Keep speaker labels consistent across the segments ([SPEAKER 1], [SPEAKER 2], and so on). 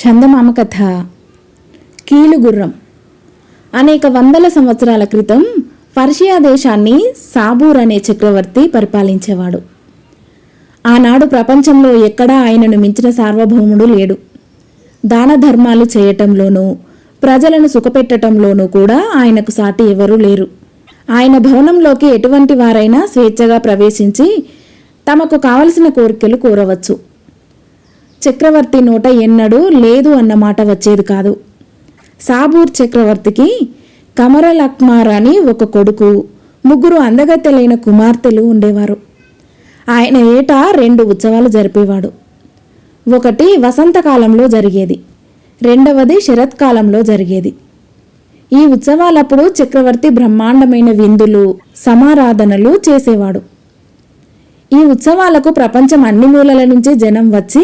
[SPEAKER 1] చందమామ కథ. కీలుగుర్రం. అనేక వందల సంవత్సరాల క్రితం పర్షియా దేశాన్ని సాబూర్ అనే చక్రవర్తి పరిపాలించేవాడు. ఆనాడు ప్రపంచంలో ఎక్కడా ఆయనను మించిన సార్వభౌముడు లేడు. దాన ధర్మాలు చేయటంలోనూ ప్రజలను సుఖపెట్టడంలోనూ కూడా ఆయనకు సాటి ఎవరూ లేరు. ఆయన భవనంలోకి ఎటువంటి వారైనా స్వేచ్ఛగా ప్రవేశించి తమకు కావలసిన కోరికలు కోరవచ్చు. చక్రవర్తి నోట ఎన్నడూ లేదు అన్నమాట వచ్చేది కాదు. సాబూర్ చక్రవర్తికి కమరల్ అక్మార్ అని ఒక కొడుకు, 3 అందగత్తెలైన కుమార్తెలు ఉండేవారు. ఆయన ఏటా 2 ఉత్సవాలు జరిపేవాడు. ఒకటి వసంతకాలంలో జరిగేది, రెండవది శరత్కాలంలో జరిగేది. ఈ ఉత్సవాలప్పుడు చక్రవర్తి బ్రహ్మాండమైన విందులు, సమారాధనలు చేసేవాడు. ఈ ఉత్సవాలకు ప్రపంచం అన్ని మూలల నుంచి జనం వచ్చి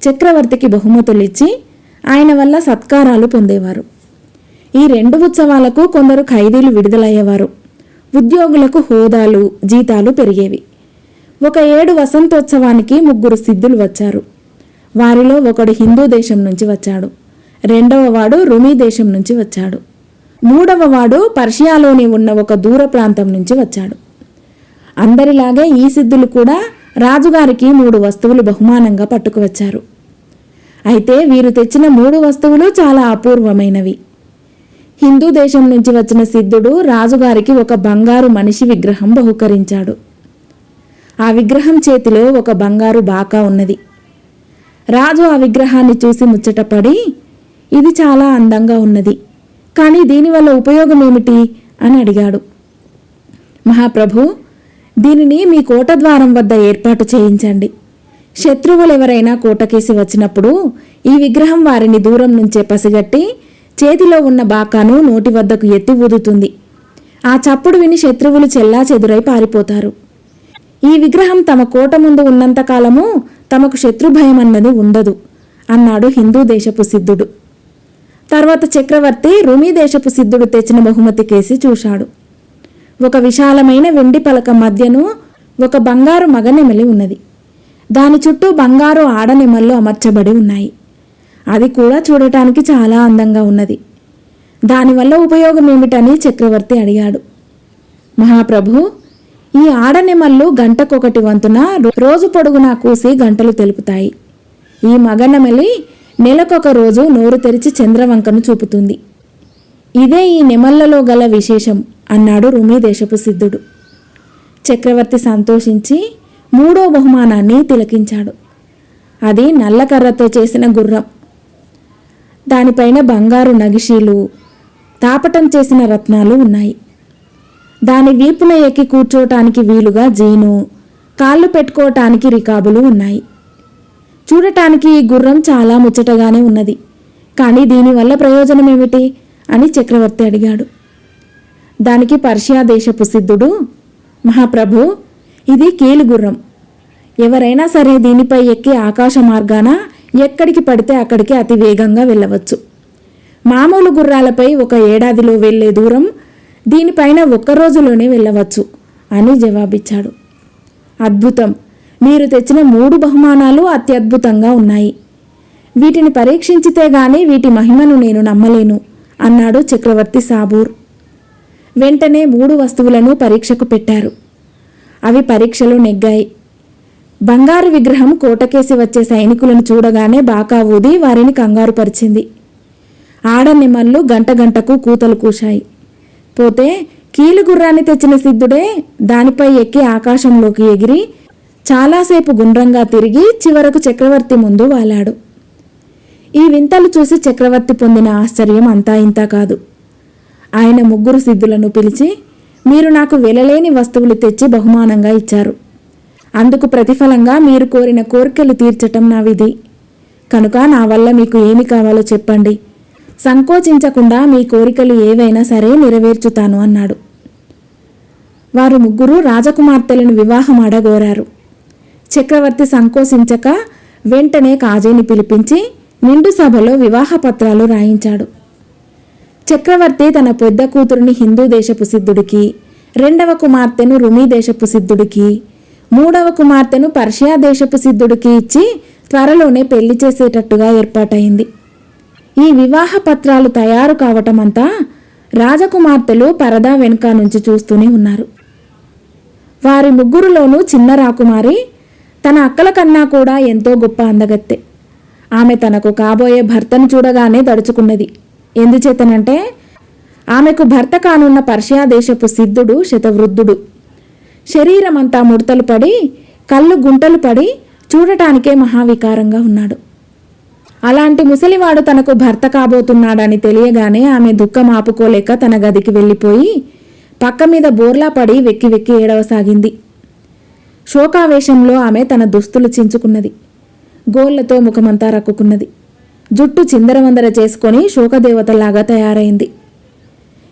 [SPEAKER 1] చక్రవర్తికి బహుమతులిచ్చి ఆయన వల్ల సత్కారాలు పొందేవారు. ఈ 2 ఉత్సవాలకు కొందరు ఖైదీలు విడుదలయ్యేవారు. ఉద్యోగులకు హోదాలు, జీతాలు పెరిగేవి. ఒక ఏడు వసంతోత్సవానికి 3 సిద్ధులు వచ్చారు. వారిలో ఒకడు హిందూ దేశం నుంచి వచ్చాడు, రెండవ వాడు రుమీ దేశం నుంచి వచ్చాడు, మూడవ వాడు పర్షియాలోని ఉన్న ఒక దూర ప్రాంతం నుంచి వచ్చాడు. అందరిలాగే ఈ సిద్ధులు కూడా రాజుగారికి 3 వస్తువులు బహుమానంగా పట్టుకువచ్చారు. అయితే వీరు తెచ్చిన 3 వస్తువులు చాలా అపూర్వమైనవి. హిందూ దేశం నుంచి వచ్చిన సిద్ధుడు రాజుగారికి ఒక బంగారు మనిషి విగ్రహం బహుకరించాడు. ఆ విగ్రహం చేతిలో ఒక బంగారు బాకా ఉన్నది. రాజు ఆ విగ్రహాన్ని చూసి ముచ్చటపడి, ఇది చాలా అందంగా ఉన్నది, కానీ దీనివల్ల ఉపయోగం ఏమిటి అని అడిగాడు. మహాప్రభు, దీనిని మీ కోట ద్వారం వద్ద ఏర్పాటు చేయించండి. శత్రువులెవరైనా కోటకేసి వచ్చినప్పుడు ఈ విగ్రహం వారిని దూరం నుంచే పసిగట్టి చేతిలో ఉన్న బాకాను నోటి వద్దకు ఎత్తి ఊదుతుంది. ఆ చప్పుడు విని శత్రువులు చెల్లా చెదురై పారిపోతారు. ఈ విగ్రహం తమ కోట ముందు ఉన్నంతకాలము తమకు శత్రుభయం అన్నది ఉండదు అన్నాడు హిందూ దేశపు సిద్ధుడు. తర్వాత చక్రవర్తి రుమీ దేశపు సిద్ధుడు తెచ్చిన బహుమతి కేసి చూశాడు. ఒక విశాలమైన వెండి పలక మధ్యను ఒక బంగారు మగనెమలి ఉన్నది. దాని చుట్టూ బంగారు ఆడనెమళ్ళు అమర్చబడి ఉన్నాయి. అది కూడా చూడటానికి చాలా అందంగా ఉన్నది. దానివల్ల ఉపయోగం ఏమిటని చక్రవర్తి అడిగాడు. మహాప్రభు, ఈ ఆడనెమళ్ళు గంటకొకటి వంతున రోజు పొడుగునా కూసి గంటలు తెలుపుతాయి. ఈ మగనెమలి నెలకొక రోజు నోరు తెరిచి చంద్రవంకను చూపుతుంది. ఇదే ఈ నెమళ్లలో గల విశేషం అన్నాడు రుమీ దేశపు సిద్ధుడు. చక్రవర్తి సంతోషించి 3వ బహుమానాన్ని తిలకించాడు. అది నల్లకర్రతో చేసిన గుర్రం. దానిపైన బంగారు నగిషీలు, తాపటం చేసిన రత్నాలు ఉన్నాయి. దాని వీపున ఎక్కి కూర్చోటానికి వీలుగా జీను, కాళ్ళు పెట్టుకోవటానికి రికాబులు ఉన్నాయి. చూడటానికి ఈ గుర్రం చాలా ముచ్చటగానే ఉన్నది, కానీ దీనివల్ల ప్రయోజనం ఏమిటి అని చక్రవర్తి అడిగాడు. దానికి పర్షియా దేశపు సిద్ధుడు, మహాప్రభు, ఇది కీలుగుర్రం. ఎవరైనా సరే దీనిపై ఎక్కి ఆకాశ మార్గాన ఎక్కడికి పడితే అక్కడికి అతి వేగంగా వెళ్ళవచ్చు. మామూలు గుర్రాలపై 1 ఏడాదిలో వెళ్లే దూరం దీనిపైన 1 రోజులోనే వెళ్ళవచ్చు అని జవాబిచ్చాడు. అద్భుతం, మీరు తెచ్చిన 3 బహుమానాలు అత్యద్భుతంగా ఉన్నాయి. వీటిని పరీక్షించితే గాని వీటి మహిమను నేను నమ్మలేను అన్నాడు చక్రవర్తి సాబూర్. వెంటనే 3 వస్తువులను పరీక్షకు పెట్టారు. అవి పరీక్షలో నెగ్గాయి. బంగారు విగ్రహం కోటకేసి వచ్చే సైనికులను చూడగానే బాకా ఊది వారిని కంగారుపరిచింది. ఆడనెమళ్ళు గంటకు కూతలు కూశాయి. పోతే కీలుగుర్రాన్ని తెచ్చిన సిద్ధుడే దానిపై ఎక్కి ఆకాశంలోకి ఎగిరి చాలాసేపు గుండ్రంగా తిరిగి చివరకు చక్రవర్తి ముందు వాలాడు. ఈ వింతలు చూసి చక్రవర్తి పొందిన ఆశ్చర్యం అంతా ఇంతా కాదు. ఆయన 3 సిద్ధులను పిలిచి, మీరు నాకు వెలలేని వస్తువులు తెచ్చి బహుమానంగా ఇచ్చారు. అందుకు ప్రతిఫలంగా మీరు కోరిన కోరికలు తీర్చటం నా విధి. కనుక నా వల్ల మీకు ఏమి కావాలో చెప్పండి. సంకోచించకుండా మీ కోరికలు ఏవైనా సరే నెరవేర్చుతాను అన్నాడు. వారు 3 రాజకుమార్తెలను వివాహం అడగోరారు. చక్రవర్తి సంకోచించక వెంటనే కాజీని పిలిపించి నిండు సభలో వివాహ పత్రాలు రాయించాడు. చక్రవర్తి తన పెద్ద కూతురుని హిందూ దేశపు సిద్ధుడికి, 2వ కుమార్తెను రుమీ దేశపు సిద్ధుడికి, 3వ కుమార్తెను పర్షియా దేశపు సిద్ధుడికి ఇచ్చి త్వరలోనే పెళ్లి చేసేటట్టుగా ఏర్పాటైంది. ఈ వివాహ పత్రాలు తయారు కావటమంతా రాజకుమార్తెలు పరదా వెనుక నుంచి చూస్తూనే ఉన్నారు. వారి ముగ్గురులోనూ చిన్న రాకుమారి తన అక్కల కన్నా కూడా ఎంతో గొప్ప అందగత్తె. ఆమె తనకు కాబోయే భర్తను చూడగానే దడుచుకున్నది. ఎందుచేతనంటే ఆమెకు భర్త కానున్న పర్షియా దేశపు సిద్ధుడు శతవృద్ధుడు. శరీరమంతా ముడతలు పడి కళ్ళు గుంటలు పడి చూడటానికే మహావికారంగా ఉన్నాడు. అలాంటి ముసలివాడు తనకు భర్త కాబోతున్నాడని తెలియగానే ఆమె దుఃఖం ఆపుకోలేక తన గదికి వెళ్ళిపోయి పక్క మీద బోర్లా పడి వెక్కి వెక్కి ఏడవసాగింది. శోకావేశంలో ఆమె తన దుస్తులు చించుకున్నది. గోళ్లతో ముఖమంతా రక్కుకున్నది. జుట్టు చిందరవందర చేసుకొని శోకదేవతలాగా తయారైంది.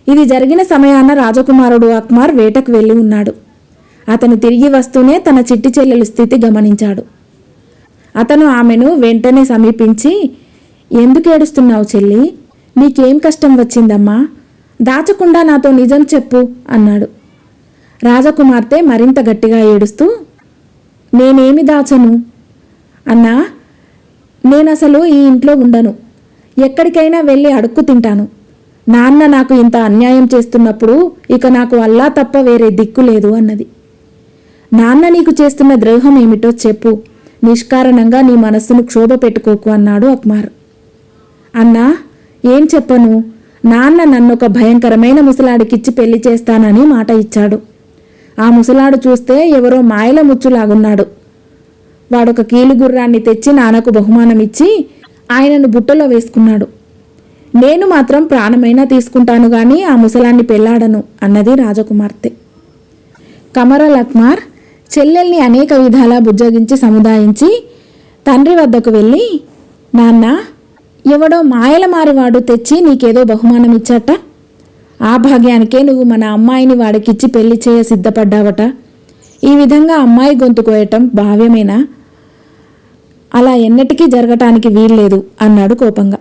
[SPEAKER 1] ఇది జరిగిన సమయాన రాజకుమారుడు అక్మార్ వేటకు వెళ్ళి ఉన్నాడు. అతను తిరిగి వస్తూనే తన చిట్టి చెల్లెలు స్థితి గమనించాడు. అతను ఆమెను వెంటనే సమీపించి, ఎందుకు ఏడుస్తున్నావు చెల్లి? నీకేం కష్టం వచ్చిందమ్మా? దాచకుండా నాతో నిజం చెప్పు అన్నాడు. రాజకుమార్తె మరింత గట్టిగా ఏడుస్తూ, నేనేమి దాచను అన్నా, నేనసలు ఈ ఇంట్లో ఉండను. ఎక్కడికైనా వెళ్ళి అడుక్కు తింటాను. నాన్న నాకు ఇంత అన్యాయం చేస్తున్నప్పుడు ఇక నాకు అల్లా తప్ప వేరే దిక్కు లేదు అన్నది. నాన్న నీకు చేస్తున్న ద్రోహం ఏమిటో చెప్పు, నిష్కారణంగా నీ మనస్సును క్షోభ పెట్టుకోకు అన్నాడు అక్మార్. అన్నా, ఏం చెప్పను? నాన్న నన్నొక భయంకరమైన ముసలాడికిచ్చి పెళ్లి చేస్తానని మాట ఇచ్చాడు. ఆ ముసలాడు చూస్తే ఎవరో మాయల ముచ్చులాగున్నాడు. వాడొక కీలుగుర్రాన్ని తెచ్చి నాన్నకు బహుమానమిచ్చి ఆయనను బుట్టలో వేసుకున్నాడు. నేను మాత్రం ప్రాణమైనా తీసుకుంటాను గాని ఆ ముసలాన్ని పెళ్లాడను అన్నది రాజకుమార్తె. కమరల్ అక్మార్ చెల్లెల్ని అనేక విధాలా బుజ్జగించి సముదాయించి తండ్రి వద్దకు వెళ్ళి, నాన్న, ఎవడో మాయల మారివాడు తెచ్చి నీకేదో బహుమానం ఇచ్చట. ఆ భాగ్యానికే నువ్వు మన అమ్మాయిని వాడికిచ్చి పెళ్లి చేయ సిద్ధపడ్డావట. ఈ విధంగా అమ్మాయి గొంతు కోయటం భావ్యమేనా? అలా ఎన్నటికీ జరగటానికి వీల్లేదు అన్నాడు కోపంగా.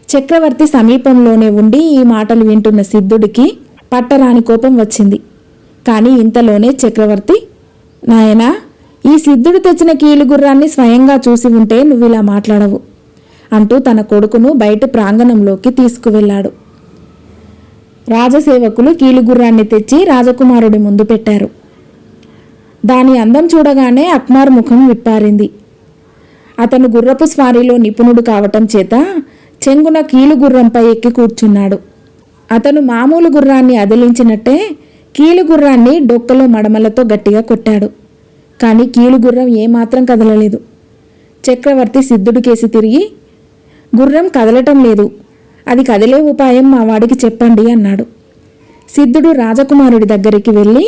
[SPEAKER 1] చక్రవర్తి సమీపంలోనే ఉండి ఈ మాటలు వింటున్న సిద్ధుడికి పట్టరాని కోపం వచ్చింది. కానీ ఇంతలోనే చక్రవర్తి, నాయనా, ఈ సిద్ధుడు తెచ్చిన కీలుగుర్రాన్ని స్వయంగా చూసి ఉంటే నువ్విలా మాట్లాడవు అంటూ తన కొడుకును బయట ప్రాంగణంలోకి తీసుకువెళ్ళాడు. రాజసేవకులు కీలుగుర్రాన్ని తెచ్చి రాజకుమారుడి ముందు పెట్టారు. దాని అందం చూడగానే అక్మార్ ముఖం విప్పారింది. అతను గుర్రపు స్వారీలో నిపుణుడు కావటం చేత చెంగున కీలుగుర్రంపై ఎక్కి కూర్చున్నాడు. అతను మామూలు గుర్రాన్ని అదిలించినట్టే కీలుగుర్రాన్ని డొక్కలో మడమలతో గట్టిగా కొట్టాడు. కానీ కీలుగుర్రం ఏమాత్రం కదలలేదు. చక్రవర్తి సిద్ధుడికేసి తిరిగి, గుర్రం కదలటం లేదు, అది కదిలే ఉపాయం మా వాడికి చెప్పండి అన్నాడు. సిద్ధుడు రాజకుమారుడి దగ్గరికి వెళ్ళి,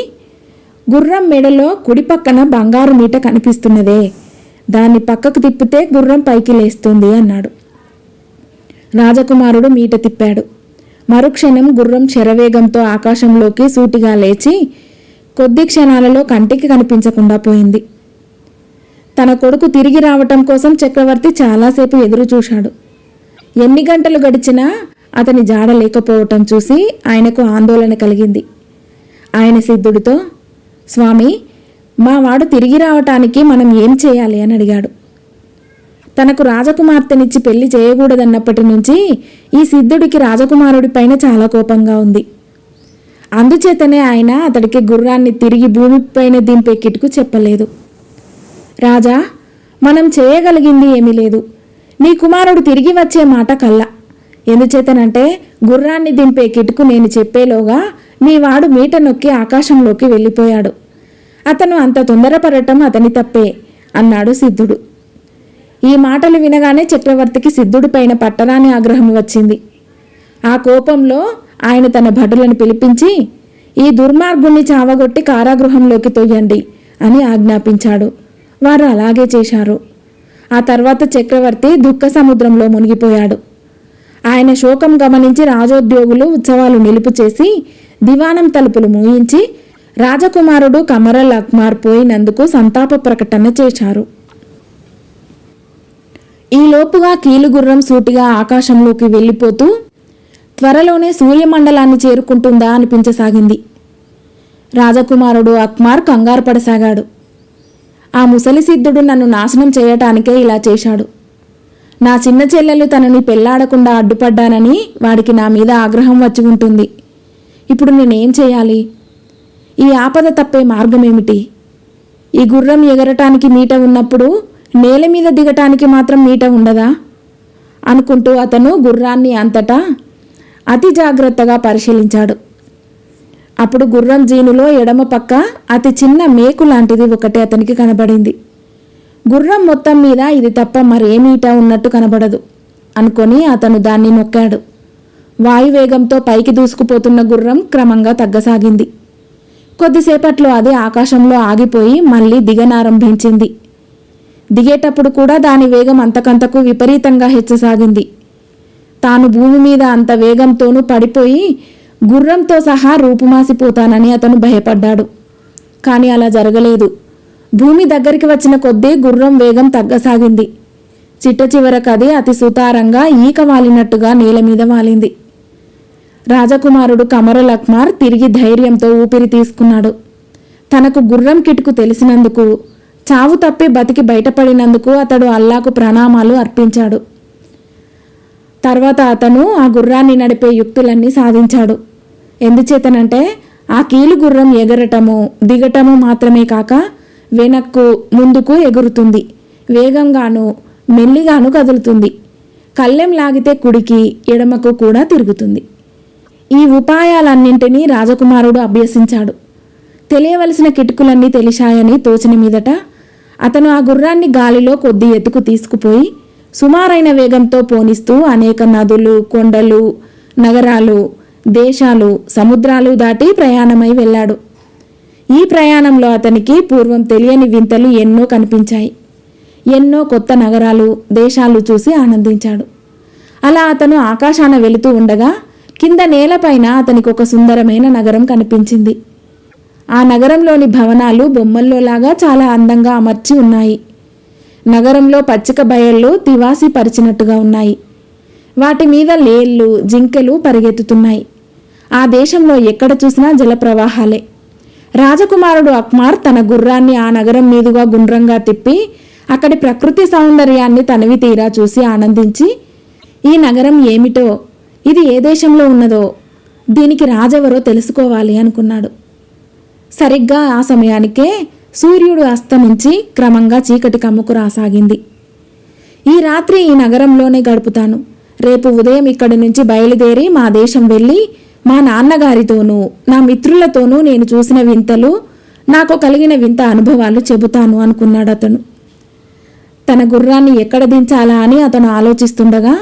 [SPEAKER 1] గుర్రం మెడలో కుడి పక్కన బంగారు మీట కనిపిస్తున్నదే, దాన్ని పక్కకు తిప్పితే గుర్రం పైకి లేస్తుంది అన్నాడు. రాజకుమారుడు మీట తిప్పాడు. మరుక్షణం గుర్రం శరవేగంతో ఆకాశంలోకి సూటిగా లేచి కొద్ది క్షణాలలో కంటికి కనిపించకుండా పోయింది. తన కొడుకు తిరిగి రావటం కోసం చక్రవర్తి చాలాసేపు ఎదురు చూశాడు. ఎన్ని గంటలు గడిచినా అతని జాడ లేకపోవటం చూసి ఆయనకు ఆందోళన కలిగింది. ఆయన సిద్ధుడితో, స్వామి, మా వాడు తిరిగి రావటానికి మనం ఏం చేయాలి అని అడిగాడు. తనకు రాజకుమార్తెనిచ్చి పెళ్లి చేయకూడదన్నప్పటి నుంచి ఈ సిద్ధుడికి రాజకుమారుడి పైన చాలా కోపంగా ఉంది. అందుచేతనే ఆయన అతడికి గుర్రాన్ని తిరిగి భూమిపైన దింపే కిటుకు చెప్పలేదు. రాజా, మనం చేయగలిగింది ఏమీ లేదు. నీ కుమారుడు తిరిగి వచ్చే మాట కల్లా. ఎందుచేతనంటే గుర్రాన్ని దింపే కిటుకు నేను చెప్పేలోగా మీ వాడు మీట నొక్కి ఆకాశంలోకి వెళ్ళిపోయాడు. అతను అంత తొందరపడటం అతని తప్పే అన్నాడు సిద్ధుడు. ఈ మాటలు వినగానే చక్రవర్తికి సిద్ధుడిపైన పట్టరాని ఆగ్రహం వచ్చింది. ఆ కోపంలో ఆయన తన భటులను పిలిపించి, ఈ దుర్మార్గుణ్ణి చావగొట్టి కారాగృహంలోకి తొయ్యండి అని ఆజ్ఞాపించాడు. వారు అలాగే చేశారు. ఆ తర్వాత చక్రవర్తి దుఃఖ సముద్రంలో మునిగిపోయాడు. ఆయన శోకం గమనించి రాజోద్యోగులు ఉత్సవాలు నిలుపు చేసి దివానం తలుపులు మూయించి రాజకుమారుడు కమరల్ అక్మార్ పోయినందుకు సంతాప ప్రకటన చేశారు. ఈలోపుగా కీలుగుర్రం సూటిగా ఆకాశంలోకి వెళ్ళిపోతూ త్వరలోనే సూర్యమండలాన్ని చేరుకుంటుందా అనిపించసాగింది. రాజకుమారుడు అక్మార్ కంగారు పడసాగాడు. ఆ ముసలి సిద్ధుడు నన్ను నాశనం చేయటానికే ఇలా చేశాడు. నా చిన్న చెల్లెలు తనని పెళ్లాడకుండా అడ్డుపడ్డానని వాడికి నా మీద ఆగ్రహం వచ్చి ఉంటుంది. ఇప్పుడు నేనేం చేయాలి? ఈ ఆపద తప్పే మార్గమేమిటి? ఈ గుర్రం ఎగరటానికి మీట ఉన్నప్పుడు నేల మీద దిగటానికి మాత్రం మీట ఉండదా అనుకుంటూ అతను గుర్రాన్ని అంతటా అతి జాగ్రత్తగా పరిశీలించాడు. అప్పుడు గుర్రం జీనులో ఎడమ పక్క అతి చిన్న మేకు లాంటిది ఒకటి అతనికి కనబడింది. గుర్రం మొత్తం మీద ఇది తప్ప మరేమీట ఉన్నట్టు కనబడదు అనుకొని అతను దాన్ని నొక్కాడు. వాయువేగంతో పైకి దూసుకుపోతున్న గుర్రం క్రమంగా తగ్గసాగింది. కొద్దిసేపట్లో అది ఆకాశంలో ఆగిపోయి మళ్ళీ దిగనారంభించింది. దిగేటప్పుడు కూడా దాని వేగం అంతకంతకు విపరీతంగా హెచ్చసాగింది. తాను భూమి మీద అంత వేగంతోనూ పడిపోయి గుర్రంతో సహా రూపుమాసిపోతానని అతను భయపడ్డాడు. కానీ అలా జరగలేదు. భూమి దగ్గరికి వచ్చిన కొద్దీ గుర్రం వేగం తగ్గసాగింది. చిట్ట చివరకు అది అతి సుతారంగా ఈక వాలినట్టుగా నేల మీద వాలింది. రాజకుమారుడు కమరుల్ అక్మార్ తిరిగి ధైర్యంతో ఊపిరి తీసుకున్నాడు. తనకు గుర్రం కిటుకు తెలిసినందుకు, చావు తప్పి బతికి బయటపడినందుకు అతడు అల్లాకు ప్రణామాలు అర్పించాడు. తర్వాత అతను ఆ గుర్రాన్ని నడిపే యుక్తులన్నీ సాధించాడు. ఎందుచేతనంటే ఆ కీలు గుర్రం ఎగరటము దిగటము మాత్రమే కాక వెనక్కు ముందుకు ఎగురుతుంది, వేగంగాను మెల్లిగాను కదులుతుంది, కళ్ళెం లాగితే కుడికి ఎడమకు కూడా తిరుగుతుంది. ఈ ఉపాయాలన్నింటినీ రాజకుమారుడు అభ్యసించాడు. తెలియవలసిన కిటుకులన్నీ తెలిశాయని తోచిన మీదట అతను ఆ గుర్రాన్ని గాలిలో కొద్ది ఎత్తుకు తీసుకుపోయి సుమారైన వేగంతో పోనిస్తూ అనేక నదులు, కొండలు, నగరాలు, దేశాలు, సముద్రాలు దాటి ప్రయాణమై వెళ్ళాడు. ఈ ప్రయాణంలో అతనికి పూర్వం తెలియని వింతలు ఎన్నో కనిపించాయి. ఎన్నో కొత్త నగరాలు, దేశాలు చూసి ఆనందించాడు. అలా అతను ఆకాశాన వెళుతూ ఉండగా కింద నేలపైన అతనికి ఒక సుందరమైన నగరం కనిపించింది. ఆ నగరంలోని భవనాలు బొమ్మల్లోలాగా చాలా అందంగా అమర్చి ఉన్నాయి. నగరంలో పచ్చిక బయళ్ళు తివాసి పరిచినట్టుగా ఉన్నాయి. వాటి మీద లేళ్ళు, జింకెలు పరిగెత్తుతున్నాయి. ఆ దేశంలో ఎక్కడ చూసినా జలప్రవాహాలే. రాజకుమారుడు అక్మార్ తన గుర్రాన్ని ఆ నగరం మీదుగా గుండ్రంగా తిప్పి అక్కడి ప్రకృతి సౌందర్యాన్ని తనివి తీరా చూసి ఆనందించి, ఈ నగరం ఏమిటో, ఇది ఏ దేశంలో ఉన్నదో, దీనికి రాజెవరో తెలుసుకోవాలి అనుకున్నాడు. సరిగ్గా ఆ సమయానికే సూర్యుడు అస్తమించి క్రమంగా చీకటి కమ్ముకు రాసాగింది. ఈ రాత్రి ఈ నగరంలోనే గడుపుతాను. రేపు ఉదయం ఇక్కడి నుంచి బయలుదేరి మా దేశం వెళ్ళి మా నాన్నగారితోనూ నా మిత్రులతోనూ నేను చూసిన వింతలు, నాకు కలిగిన వింత అనుభవాలు చెబుతాను అనుకున్నాడు అతను. తన గుర్రాన్ని ఎక్కడ దించాలా అని అతను ఆలోచిస్తుండగా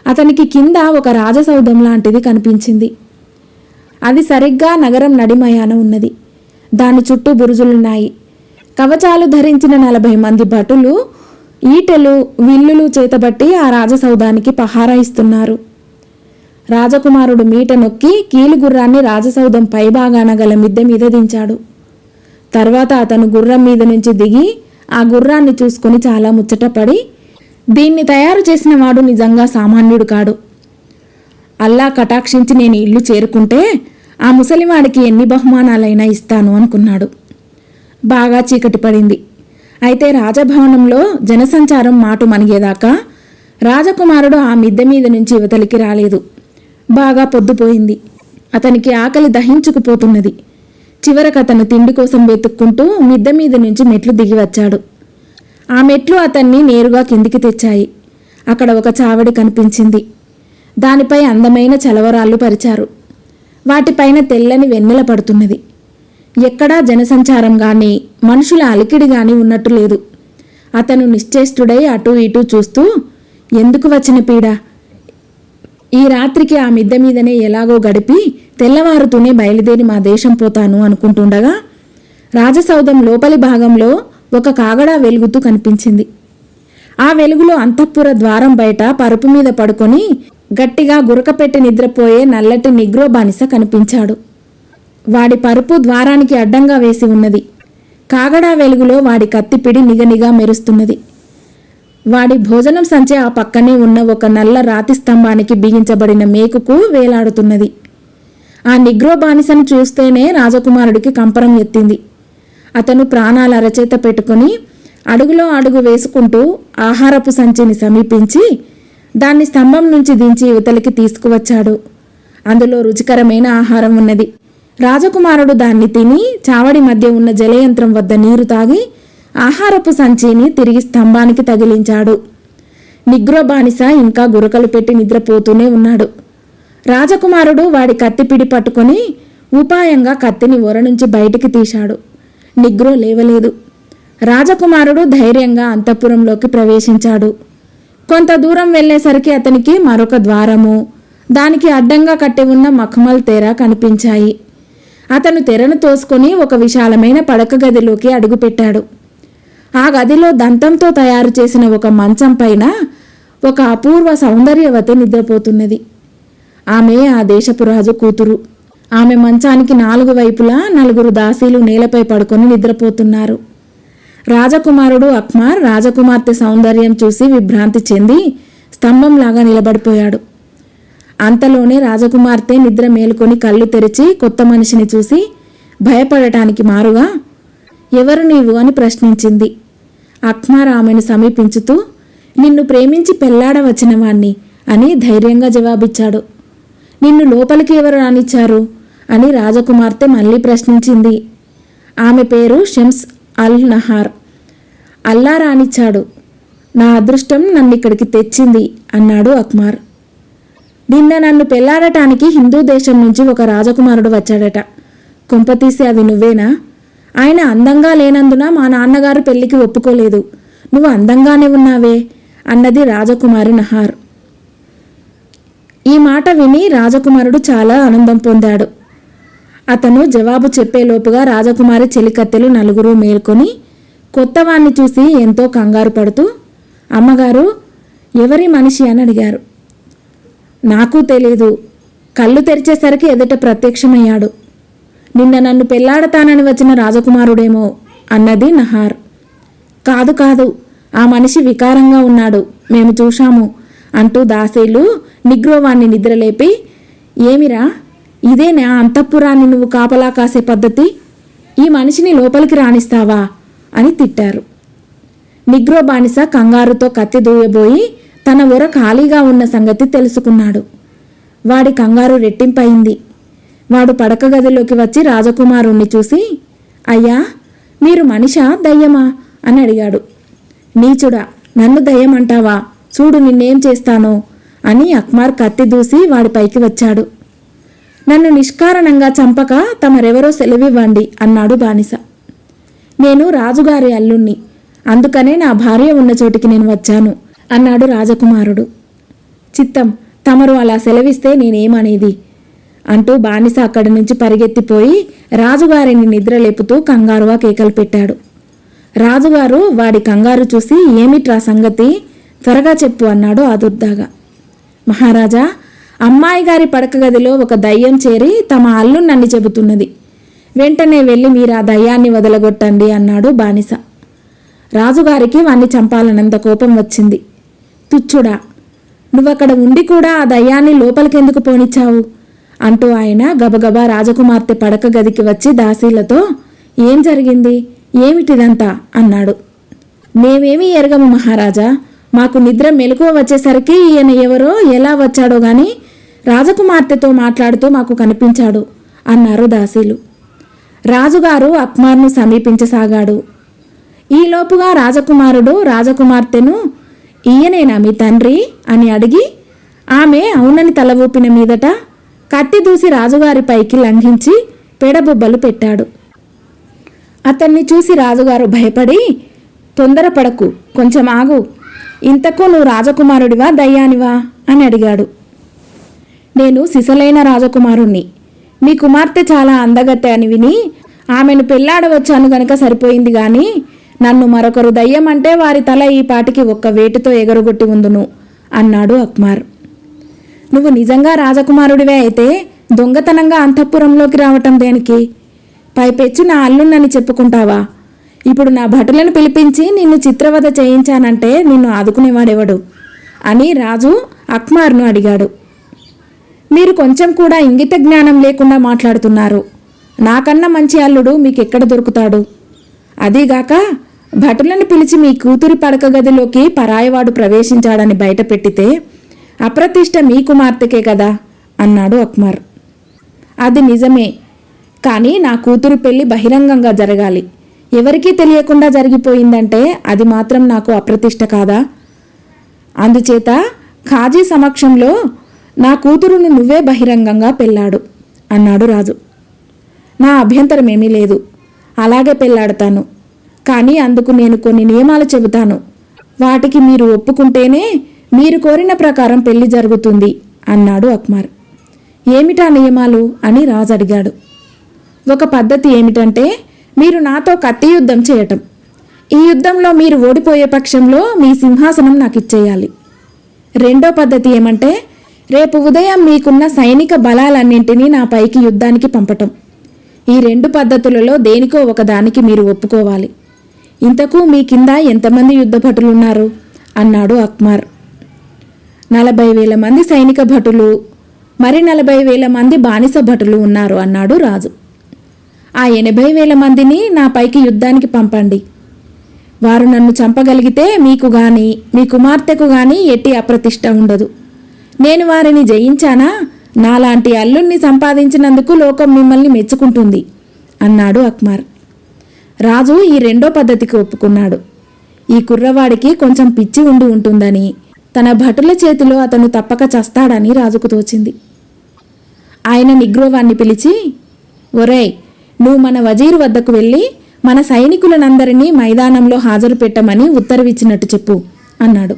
[SPEAKER 1] అతనికి కింద ఒక రాజసౌధం లాంటిది కనిపించింది. అది సరిగ్గా నగరం నడిమయాన ఉన్నది. దాని చుట్టూ బురుజులున్నాయి. కవచాలు ధరించిన 40 మంది భటులు ఈటెలు, విల్లులు చేతబట్టి ఆ రాజసౌధానికి పహారా ఇస్తున్నారు. రాజకుమారుడు మీట నొక్కి కీలుగుర్రాన్ని రాజసౌధం పైభాగాన గల మిద్దె మీద దించాడు. తర్వాత అతను గుర్రం మీద నుంచి దిగి ఆ గుర్రాన్ని చూసుకుని చాలా ముచ్చటపడి, దీన్ని తయారు చేసిన వాడు నిజంగా సామాన్యుడు కాడు. అల్లా కటాక్షించి నేను ఇల్లు చేరుకుంటే ఆ ముసలివాడికి ఎన్ని బహుమానాలైనా ఇస్తాను అనుకున్నాడు. బాగా చీకటి పడింది. అయితే రాజభవనంలో జనసంచారం మాటు మనిగేదాకా రాజకుమారుడు ఆ మిద్దె మీద నుంచి యువతలికి రాలేదు. బాగా పొద్దుపోయింది. అతనికి ఆకలి దహించుకుపోతున్నది. చివరకు అతను తిండి కోసం వెతుక్కుంటూ మిద్దె మీద నుంచి మెట్లు దిగి వచ్చాడు. ఆ మెట్లు అతన్ని నేరుగా కిందికి తెచ్చాయి. అక్కడ ఒక చావడి కనిపించింది. దానిపై అందమైన చలవరాళ్ళు పరిచారు. వాటిపైన తెల్లని వెన్నెల పడుతున్నది. ఎక్కడా జనసంచారం గాని మనుషుల అలికిడి గాని ఉన్నట్టు లేదు. అతను నిశ్చేష్టుడై అటూ ఇటూ చూస్తూ, ఎందుకు వచ్చిన పీడ, ఈ రాత్రికి ఆ మిద్దె మీదనే ఎలాగో గడిపి తెల్లవారుతూనే బయలుదేరి మా దేశం పోతాను అనుకుంటుండగా రాజసౌధం లోపలి భాగంలో ఒక కాగడా వెలుగుతూ కనిపించింది. ఆ వెలుగులో అంతఃపుర ద్వారం బయట పరుపు మీద పడుకొని గట్టిగా గురకపెట్టి నిద్రపోయే నల్లటి నిగ్రో బానిస కనిపించాడు. వాడి పరుపు ద్వారానికి అడ్డంగా వేసి ఉన్నది. కాగడా వెలుగులో వాడి కత్తిపిడి నిగనిగా మెరుస్తున్నది. వాడి భోజనం సంచి ఆ పక్కనే ఉన్న ఒక నల్ల రాతి స్తంభానికి బిగించబడిన మేకుకు వేలాడుతున్నది. ఆ నిగ్రో బానిసను చూస్తేనే రాజకుమారుడికి కంపరం ఎత్తింది. అతను ప్రాణాలు అరచేత పెట్టుకుని అడుగులో అడుగు వేసుకుంటూ ఆహారపు సంచిని సమీపించి దాన్ని స్తంభం నుంచి దించి యువతలకి తీసుకువచ్చాడు. అందులో రుచికరమైన ఆహారం ఉన్నది. రాజకుమారుడు దాన్ని తిని చావడి మధ్య ఉన్న జలయంత్రం వద్ద నీరు తాగి ఆహారపు సంచిని తిరిగి స్తంభానికి తగిలించాడు. నిగ్రో బానిస ఇంకా గురకలు పెట్టి నిద్రపోతూనే ఉన్నాడు. రాజకుమారుడు వాడి కత్తిపిడి పట్టుకొని ఉపాయంగా కత్తిని ఒర నుంచి బయటికి తీశాడు. నిగ్రో లేవలేదు. రాజకుమారుడు ధైర్యంగా అంతఃపురంలోకి ప్రవేశించాడు. కొంత దూరం వెళ్ళేసరికి అతనికి మరొక ద్వారము, దానికి అడ్డంగా కట్టి ఉన్న మఖమల్ తెర కనిపించాయి. అతను తెరను తోసుకొని ఒక విశాలమైన పడక గదిలోకి అడుగుపెట్టాడు. ఆ గదిలో దంతంతో తయారు చేసిన ఒక మంచం పైన ఒక అపూర్వ సౌందర్యవతి నిద్రపోతున్నది. ఆమె ఆ దేశపు రాజు కూతురు. ఆమె మంచానికి 4 వైపులా 4 దాసీలు నేలపై పడుకొని నిద్రపోతున్నారు. రాజకుమారుడు అక్మార్ రాజకుమార్తె సౌందర్యం చూసి విభ్రాంతి చెంది స్తంభంలాగా నిలబడిపోయాడు. అంతలోనే రాజకుమార్తె నిద్ర మేలుకొని కళ్ళు తెరిచి కొత్త మనిషిని చూసి భయపడటానికి మారుగా, ఎవరు నీవు అని ప్రశ్నించింది. అక్మార్ ఆమెను సమీపించుతూ, నిన్ను ప్రేమించి పెళ్లాడవచ్చిన వాణ్ణి అని ధైర్యంగా జవాబిచ్చాడు. నిన్ను లోపలికి ఎవరు రానిచ్చారు అని రాజకుమార్తె మళ్ళీ ప్రశ్నించింది. ఆమె పేరు షమ్స్ అల్ నహార్. అల్లా రానిచ్చాడు. నా అదృష్టం నన్నిక్కడికి తెచ్చింది అన్నాడు అక్మార్. నిన్న నన్ను పెళ్లాడటానికి హిందూ దేశం నుంచి ఒక రాజకుమారుడు వచ్చాడట. కొంపతీసి అది నువ్వేనా? ఆయన అందంగా లేనందున మా నాన్నగారు పెళ్లికి ఒప్పుకోలేదు. నువ్వు అందంగానే ఉన్నావే అన్నది రాజకుమారి నహార్. ఈ మాట విని రాజకుమారుడు చాలా ఆనందం పొందాడు. అతను జవాబు చెప్పేలోపుగా రాజకుమారి చెలికత్తెలు 4 మేల్కొని కొత్తవాణ్ణి చూసి ఎంతో కంగారు పడుతూ, అమ్మగారు ఎవరి మనిషి అని అడిగారు. నాకు తెలీదు. కళ్ళు తెరిచేసరికి ఎదుట ప్రత్యక్షమయ్యాడు. నిన్న నన్ను పెళ్లాడతానని వచ్చిన రాజకుమారుడేమో అన్నది నహార్. కాదు కాదు, ఆ మనిషి వికారంగా ఉన్నాడు, మేము చూశాము అంటూ దాసీలు నిగ్రోవాన్ని నిద్రలేపి, ఏమిరా ఇదే నా అంతఃపురాన్ని నువ్వు కాపలా కాసే పద్ధతి? ఈ మనిషిని లోపలికి రాణిస్తావా అని తిట్టారు. నిగ్రో బానిస కంగారుతో కత్తి దూయబోయి తన ఒర ఖాళీగా ఉన్న సంగతి తెలుసుకున్నాడు. వాడి కంగారు రెట్టింపయింది. వాడు పడక గదిలోకి వచ్చి రాజకుమారుణ్ణి చూసి, అయ్యా మీరు మనిషా దయ్యమా అని అడిగాడు. నీచుడా, నన్ను దయ్యమంటావా? చూడు నిన్నేం చేస్తానో అని అక్మార్ కత్తి దూసి వాడిపైకి వచ్చాడు. నన్ను నిష్కారణంగా చంపక తమరెవరో సెలవివ్వండి అన్నాడు బానిస. నేను రాజుగారి అల్లుణ్ణి, అందుకనే నా భార్య ఉన్న చోటికి నేను వచ్చాను అన్నాడు రాజకుమారుడు. చిత్తం, తమరు అలా సెలవిస్తే నేనేమనేది అంటూ బానిస అక్కడి నుంచి పరిగెత్తిపోయి రాజుగారిని నిద్రలేపుతూ కంగారుగా కేకలు పెట్టాడు. రాజుగారు వాడి కంగారు చూసి, ఏమిట్రా సంగతి, త్వరగా చెప్పు అన్నాడు ఆదుర్దాగా. మహారాజా, అమ్మాయి గారి పడక గదిలో ఒక దయ్యం చేరి తమ అల్లుణ్ణని చెబుతున్నది. వెంటనే వెళ్ళి మీరు ఆ దయ్యాన్ని వదలగొట్టండి అన్నాడు బానిస. రాజుగారికి వాణ్ణి చంపాలన్నంత కోపం వచ్చింది. తుచ్చుడా, నువ్వక్కడ ఉండి కూడా ఆ దయ్యాన్ని లోపలికెందుకు పోనిచ్చావు అంటూ ఆయన గబగబా రాజకుమార్తె పడక గదికి వచ్చి దాసీలతో, ఏం జరిగింది, ఏమిటిదంతా అన్నాడు. మేమేమీ ఎరగము మహారాజా, మాకు నిద్ర మెలకువ వచ్చేసరికి ఈయన ఎవరో ఎలా వచ్చాడో గాని రాజకుమార్తెతో మాట్లాడుతూ మాకు కనిపించాడు అన్నారు దాసీలు. రాజుగారు అక్మార్ను సమీపించసాగాడు. ఈలోపుగా రాజకుమారుడు రాజకుమార్తెను, ఈయనేనా మీ తండ్రి అని అడిగి, ఆమె అవునని తల ఊపిన మీదట కత్తి దూసి రాజుగారిపైకి లంఘించి పెడబొబ్బలు పెట్టాడు. అతన్ని చూసి రాజుగారు భయపడి, తొందరపడకు, కొంచెం ఆగు, ఇంతకు నువ్వు రాజకుమారుడివా దయ్యానివా అని అడిగాడు. నేను సిసలైన రాజకుమారుణ్ణి. మీ కుమార్తె చాలా అందగత్తె అని విని ఆమెను పెళ్లాడవచ్చాను గనక సరిపోయింది గాని నన్ను మరొకరు దయ్యం అంటే వారి తల ఈ పాటికి ఒక్క వేటుతో ఎగరగొట్టి ఉందును అన్నాడు అక్మార్. నువ్వు నిజంగా రాజకుమారుడివే అయితే దొంగతనంగా అంతఃపురంలోకి రావటం దేనికి? పైపెచ్చు నా అల్లున్నని చెప్పుకుంటావా? ఇప్పుడు నా భటులను పిలిపించి నిన్ను చిత్రవధ చేయించానంటే నిన్ను ఆదుకునేవాడెవడు అని రాజు అక్మార్ను అడిగాడు. మీరు కొంచెం కూడా ఇంగిత జ్ఞానం లేకుండా మాట్లాడుతున్నారు. నాకన్నా మంచి అల్లుడు మీకెక్కడ దొరుకుతాడు? అదీగాక భటులను పిలిచి మీ కూతురి పడక గదిలోకి పరాయవాడు ప్రవేశించాడని బయటపెట్టితే అప్రతిష్ట మీ కుమార్తెకే కదా అన్నాడు అక్మర్. అది నిజమే, కానీ నా కూతురు పెళ్లి బహిరంగంగా జరగాలి. ఎవరికీ తెలియకుండా జరిగిపోయిందంటే అది మాత్రం నాకు అప్రతిష్ట కాదా? అందుచేత ఖాజీ సమక్షంలో నా కూతురును నువ్వే బహిరంగంగా పెళ్ళాడు అన్నాడు రాజు. నా అభ్యంతరమేమీ లేదు, అలాగే పెళ్ళాడతాను. కానీ అందుకు నేను కొన్ని నియమాలు చెబుతాను. వాటికి మీరు ఒప్పుకుంటేనే మీరు కోరిన ప్రకారం పెళ్లి జరుగుతుంది అన్నాడు అక్మర్. ఏమిటా నియమాలు అని రాజు అడిగాడు. ఒక పద్ధతి ఏమిటంటే మీరు నాతో కత్తి యుద్ధం చేయటం. ఈ యుద్ధంలో మీరు ఓడిపోయే పక్షంలో మీ సింహాసనం నాకు ఇచ్చేయాలి. రెండో పద్ధతి ఏమంటే రేపు ఉదయం మీకున్న సైనిక బలాలన్నింటినీ నా పైకి యుద్ధానికి పంపటం. ఈ రెండు పద్ధతులలో దేనికో ఒకదానికి మీరు ఒప్పుకోవాలి. ఇంతకు మీ కింద ఎంతమంది యుద్ధ భటులున్నారు అన్నాడు అక్మర్. 40,000 మంది సైనిక భటులు, మరి 40,000 మంది బానిస భటులు ఉన్నారు అన్నాడు రాజు. ఆ 80,000 మందిని నా పైకి యుద్ధానికి పంపండి. వారు నన్ను చంపగలిగితే మీకు గాని మీ కుమార్తెకు గాని ఎట్టి అప్రతిష్ట ఉండదు. నేను వారిని జయించానా నాలాంటి అల్లుణ్ణి సంపాదించినందుకు లోకం మిమ్మల్ని మెచ్చుకుంటుంది అన్నాడు అక్మర్. రాజు ఈ రెండో పద్ధతికి ఒప్పుకున్నాడు. ఈ కుర్రవాడికి కొంచెం పిచ్చి ఉండి ఉంటుందని, తన భటుల చేతిలో అతను తప్పక చస్తాడని రాజుకు తోచింది. ఆయన నిగ్రోవాన్ని పిలిచి, ఒరేయ్, నువ్వు మన వజీరు వద్దకు వెళ్ళి మన సైనికులనందరినీ మైదానంలో హాజరు పెట్టమని ఉత్తర్విచ్చినట్టు చెప్పు అన్నాడు.